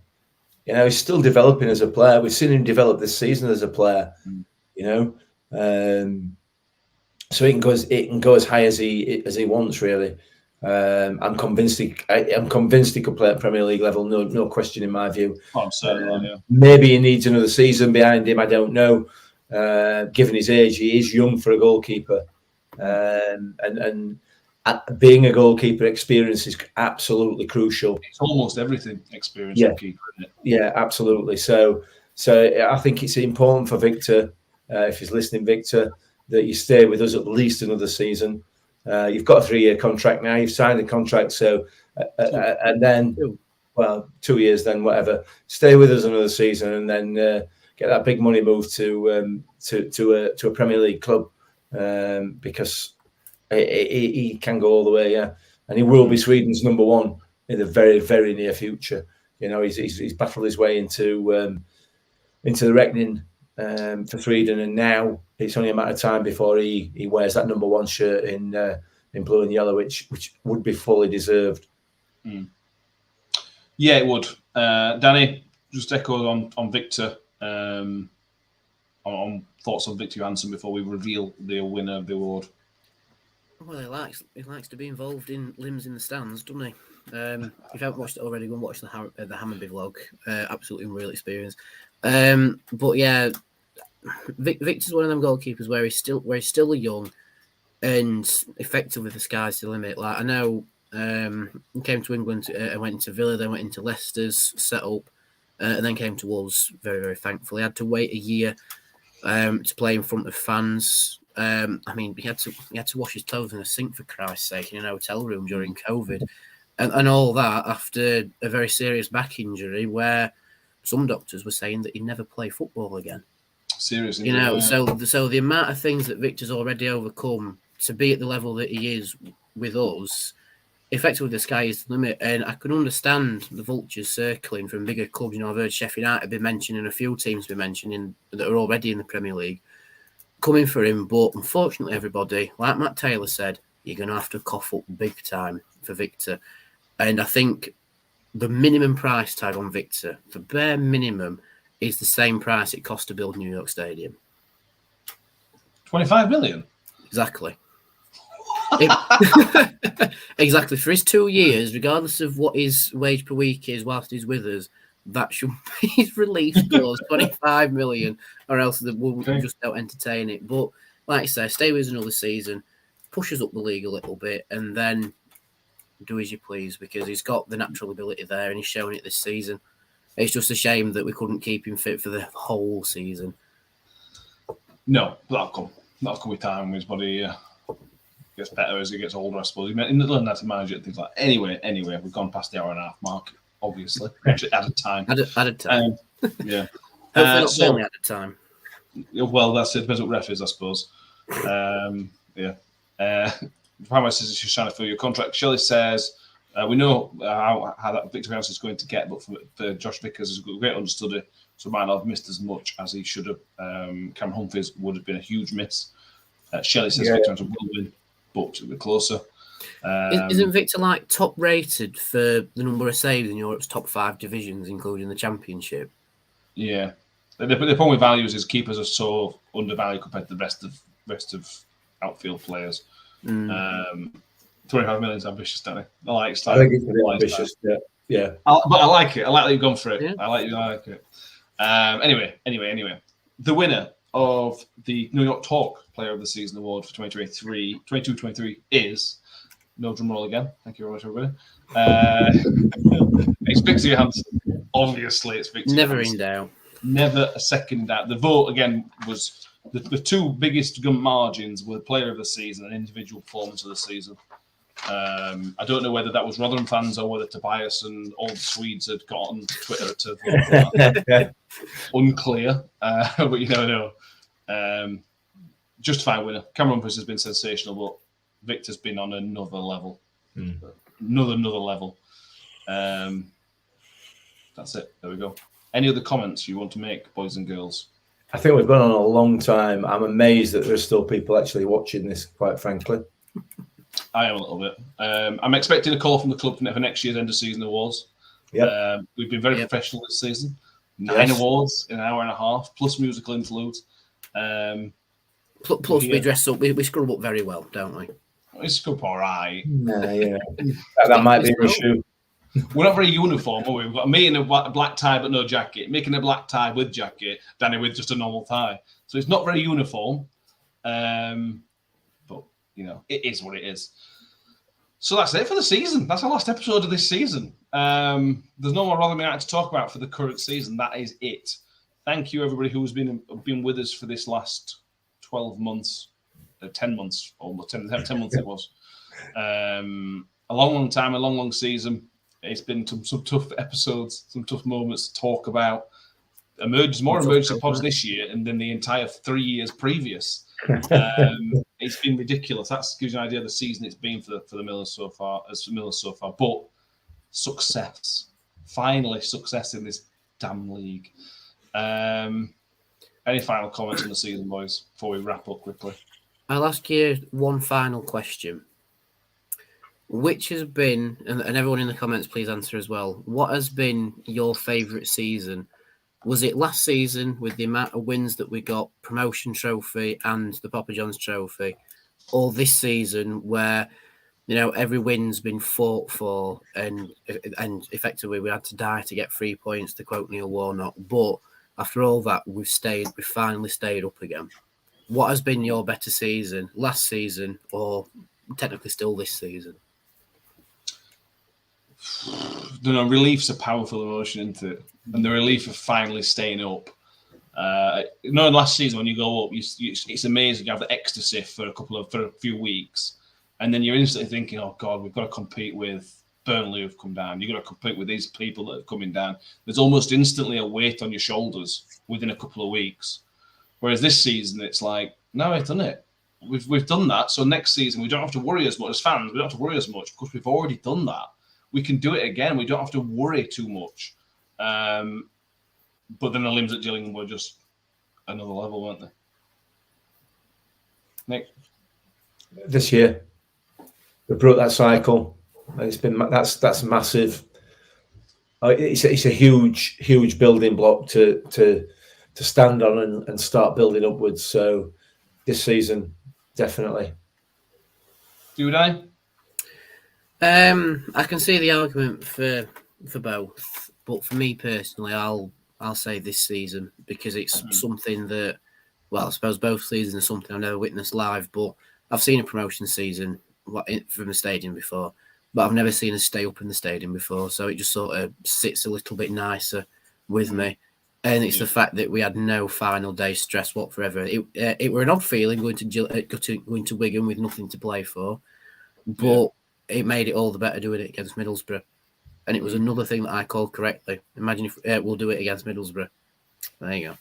he? He's still developing as a player. We've seen him develop this season as a player. So it can go as high as he wants, really. I'm convinced he could play at Premier League level. No question in my view. I'm certain. Maybe he needs another season behind him. I don't know. Given his age, he is young for a goalkeeper, and being a goalkeeper, experience is absolutely crucial. It's almost everything experience. Yeah, keeper, isn't it? Yeah, absolutely. So I think it's important for Victor, if he's listening, Victor, that you stay with us at least another season. You've got a 3-year contract now. You've signed the contract, so and then 2 years, then whatever. Stay with us another season, and then get that big money move to a Premier League club, because he can go all the way, and he will be Sweden's number 1 in the very, very near future. He's battled his way into the reckoning for Sweden, and now it's only a matter of time before he wears that number 1 shirt in blue and yellow, which would be fully deserved. Yeah, it would. Danny, just echo on Victor, on thoughts on Victor Johansson before we reveal the winner of the award. Well, he likes to be involved in limbs in the stands, doesn't he? If you haven't watched it already, go and watch the Hammarby vlog. Absolutely unreal experience. But yeah, Victor's one of them goalkeepers where he's still young. and effectively the sky's the limit. Like I know, he came to England and went into Villa, then went into Leicester's set up, and then came to Wolves. Very, very thankfully, had to wait a year to play in front of fans. I mean, he had to wash his clothes in a sink, for Christ's sake, in an hotel room during COVID, and all that after a very serious back injury, where some doctors were saying that he'd never play football again. Seriously, You know, so the amount of things that Victor's already overcome to be at the level that he is with us, effectively the sky is the limit. And I can understand the vultures circling from bigger clubs. You know, I've heard Sheffield United be mentioning, a few teams be mentioning that are already in the Premier League, coming for him. But unfortunately, everybody, like Matt Taylor said, you're going to have to cough up big time for Victor. And I think the minimum price tag on Victor, the bare minimum, is the same price it cost to build New York Stadium. 25 million? Exactly. Exactly. For his 2 years, regardless of what his wage per week is whilst he's with us, that should be his release clause, 25 million, or else we'll just don't entertain it. But like I say, stay with us another season, push us up the league a little bit, and then do as you please, because he's got the natural ability there and he's showing it this season. It's just a shame that we couldn't keep him fit for the whole season. No, that'll come. That'll come with time. His body gets better as he gets older, I suppose. He learned how to manage it, things like that. Anyway, we've gone past the hour and a half mark, obviously. Actually, added time. Added time. Yeah. Hopefully not only added time. Well, that's it. Depends what ref is, I suppose. Yeah. Primary says she's trying to fill your contract. Shelley says, we know how that Victor House is going to get, but for Josh Vickers is a great understudy, so might not have missed as much as he should have. Cameron Humphries would have been a huge miss. Shelley says Victor House will win, but it'll be closer. Isn't Victor like top rated for the number of saves in Europe's top 5 divisions, including the Championship? Yeah. The problem with values is keepers are so undervalued compared to the rest of outfield players. 25 million is ambitious, don't I? I think it's a bit ambitious. Yeah. But I like it. I like that you've gone for it. Yeah. I like it. Anyway. The winner of the New York Talk Player of the Season award for 22-23 is, no drum roll again. Thank you very much, everybody. It's Victor Johansson. Obviously, it's Victor Never Johansson. in doubt. Never a second doubt. The vote, again, was the two biggest margins were Player of the Season and individual performance of the season. I don't know whether that was Rotherham fans or whether Tobias and all the Swedes had got on Twitter to vote for that. Unclear, but you never know. Justified winner. Cameron Humphries has been sensational, but Victor's been on another level. Another level. That's it. There we go. Any other comments you want to make, boys and girls? I think we've gone on a long time. I'm amazed that there's still people actually watching this, quite frankly. I am a little bit. I'm expecting a call from the club for next year's end of season awards. Yeah, we've been very professional this season. 9 awards in an hour and a half, plus musical interludes. Plus, we dress up. We scrub up very well, don't we? It's good, all right. Yeah. That might be an issue. We're not very uniform, are we? We've got me in a black tie but no jacket, making a black tie with jacket, Danny with just a normal tie. So it's not very uniform. But, you know, it is what it is. So that's it for the season. That's our last episode of this season. There's no more Rotherham United to talk about for the current season. That is it. Thank you, everybody who's been with us for this last 12 months, 10 months, almost 10 months it was. A long time, a long season. It's been some tough episodes, some tough moments to talk about. More emergency pods this year and then the entire 3 years previous. It's been ridiculous. That gives you an idea of the season it's been for the Millers so far. But success, finally success in this damn league. Any final comments on the season, boys, before we wrap up quickly? I'll ask you one final question. Which has been, and everyone in the comments, please answer as well. What has been your favourite season? Was it last season with the amount of wins that we got, promotion trophy and the Papa John's trophy, or this season where, you know, every win's been fought for and effectively we had to die to get 3 points, to quote Neil Warnock. But after all that, we've finally stayed up again. what has been your better season, last season, or technically still this season? Relief's a powerful emotion, isn't it? And the relief of finally staying up. Last season when you go up, it's amazing. You have the ecstasy for a few weeks, and then you're instantly thinking, "Oh God, we've got to compete with Burnley who've come down. You've got to compete with these people that are coming down." There's almost instantly a weight on your shoulders within a couple of weeks. Whereas this season, it's like, no, we've done it. We've done that. So next season, we don't have to worry as much as fans. We don't have to worry as much because we've already done that. We can do it again. We don't have to worry too much. But then the limbs at Gillingham were just another level, weren't they? Nick? This year, we broke that cycle. It's been that's massive. It's a huge building block to stand on and start building upwards. So this season, definitely. Do I? I can see the argument for both, but for me personally, I'll say this season because it's something that, well, I suppose both seasons are something I've never witnessed live, but I've seen a promotion season from the stadium before, but I've never seen us stay up in the stadium before, so it just sort of sits a little bit nicer with me. And it's the fact that we had no final day stress whatsoever. It were an odd feeling going to Wigan with nothing to play for, but it made it all the better doing it against Middlesbrough. And it was another thing that I called correctly. Imagine if we'll do it against Middlesbrough. There you go.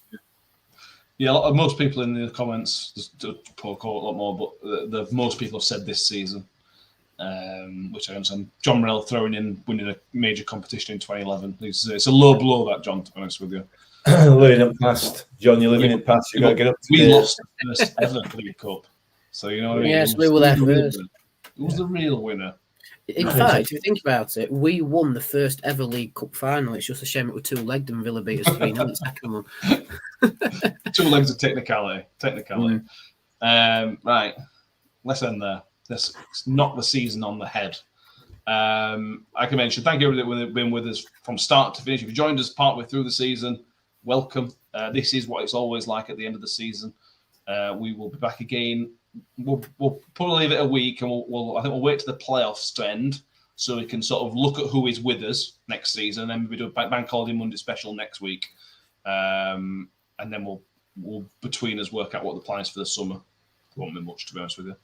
Yeah, most people in the comments, Paul call it a lot more, but most people have said this season, which I understand. John Morell throwing in winning a major competition in 2011. It's a low blow, that, John, to be honest with you. Living in past, John, you're living in past. You've got to get up to We lost the first ever League Cup. So, you know what I mean? Yes, we were there first. Who was the real winner? In fact, if you think about it, we won the first ever League Cup final. It's just a shame it was two-legged and Villa beat us 3-0 the second one. 2 legs of technicality. Right, let's end there. Let's knock the season on the head. Like I mentioned, thank you everybody that have been with us from start to finish. If you joined us partway through the season, welcome. This is what it's always like at the end of the season. We will be back again. We'll probably leave it a week, and I think we'll wait to the playoffs to end so we can sort of look at who is with us next season, and then maybe do a Bank Holiday Monday special next week, and then we'll between us work out what the plan is for the summer. There won't be much, to be honest with you,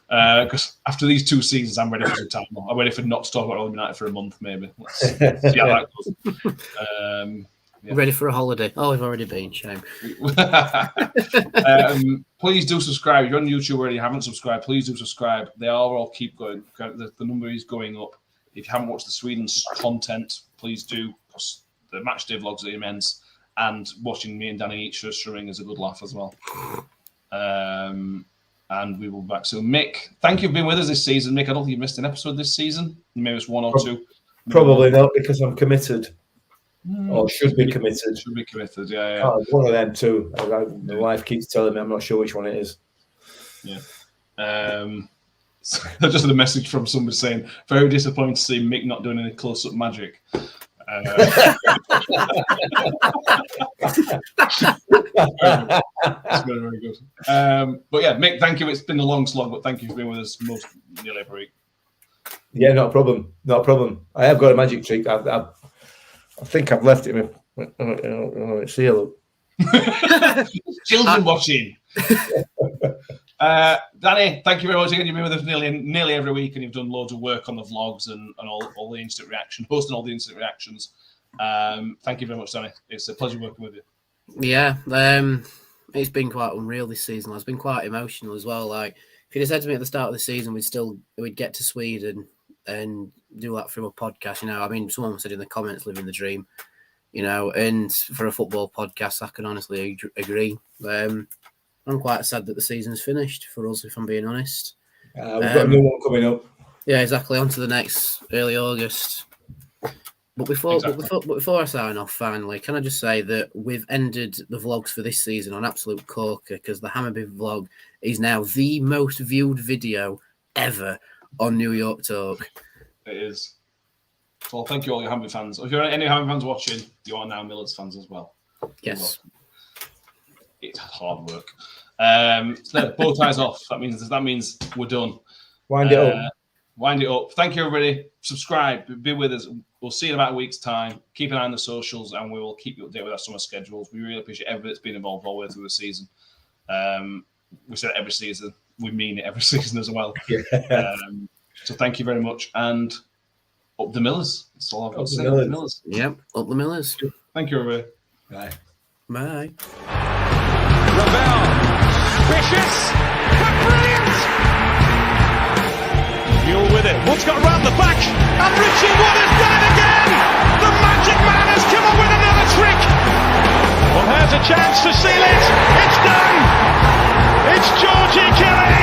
because after these 2 seasons, I'm ready for some time. I'm ready for not to talk about Rotherham United for a month, maybe. Let's see how that goes. Yeah. Ready for a holiday? Oh, we've already been. Shame. Please do subscribe. If you're on YouTube already, you haven't subscribed, please do subscribe. They all keep going. The number is going up. If you haven't watched the Sweden's content, please do. The match day vlogs are immense, and watching me and Danny each streaming is a good laugh as well. And we will be back soon. Mick, thank you for being with us this season. Mick, I don't think you missed an episode this season. Maybe it's 1 or 2. Probably not, because I'm committed. Or should be committed. Should be committed, yeah. Oh, one of them too. My wife keeps telling me I'm not sure which one it is. Yeah. Just a message from somebody saying, very disappointed to see Mick not doing any close-up magic. That's very, very good. But yeah, Mick, thank you. It's been a long slog, but thank you for being with us nearly every week. Yeah, not a problem. Not a problem. I have got a magic trick. I think I've left it. See you. Children watching. Danny, thank you very much again. You've been with us nearly every week, and you've done loads of work on the vlogs and all the instant reaction, hosting all the instant reactions. Thank you very much, Danny. It's a pleasure working with you. Yeah, it's been quite unreal this season. It's been quite emotional as well. Like, if you'd have said to me at the start of the season we'd get to Sweden and do that through a podcast, I mean, someone said in the comments, living the dream, and for a football podcast, I can honestly agree. I'm quite sad that the season's finished for us, if I'm being honest. We've got a new one coming up. Yeah, exactly. On to the next early August. But before I sign off, finally, can I just say that we've ended the vlogs for this season on absolute corker, because the Hammarby vlog is now the most viewed video ever on New York Talk. It is. Well, thank you all, your Hamby fans. If you're any Hamby fans watching, you are now Millers fans as well. Yes. It's hard work. So bow ties off. That means we're done. Wind it up. Wind it up. Thank you, everybody. Subscribe. Be with us. We'll see you in about a week's time. Keep an eye on the socials, and we will keep you updated with our summer schedules. We really appreciate everybody that's been involved all the way through the season. We said it every season. We mean it every season as well. So thank you very much. And up the Millers. That's all I've got to say. Up the Millers. Yep, up the Millers. Thank you, everybody. Bye. Bye. Ravel, ambitious, but brilliant. Mule with it. Wood's got round the back, and Richie Wood has done it again. The Magic Man has come up with another trick. Well, here's a chance to seal it. It's done. It's Georgie Kelly.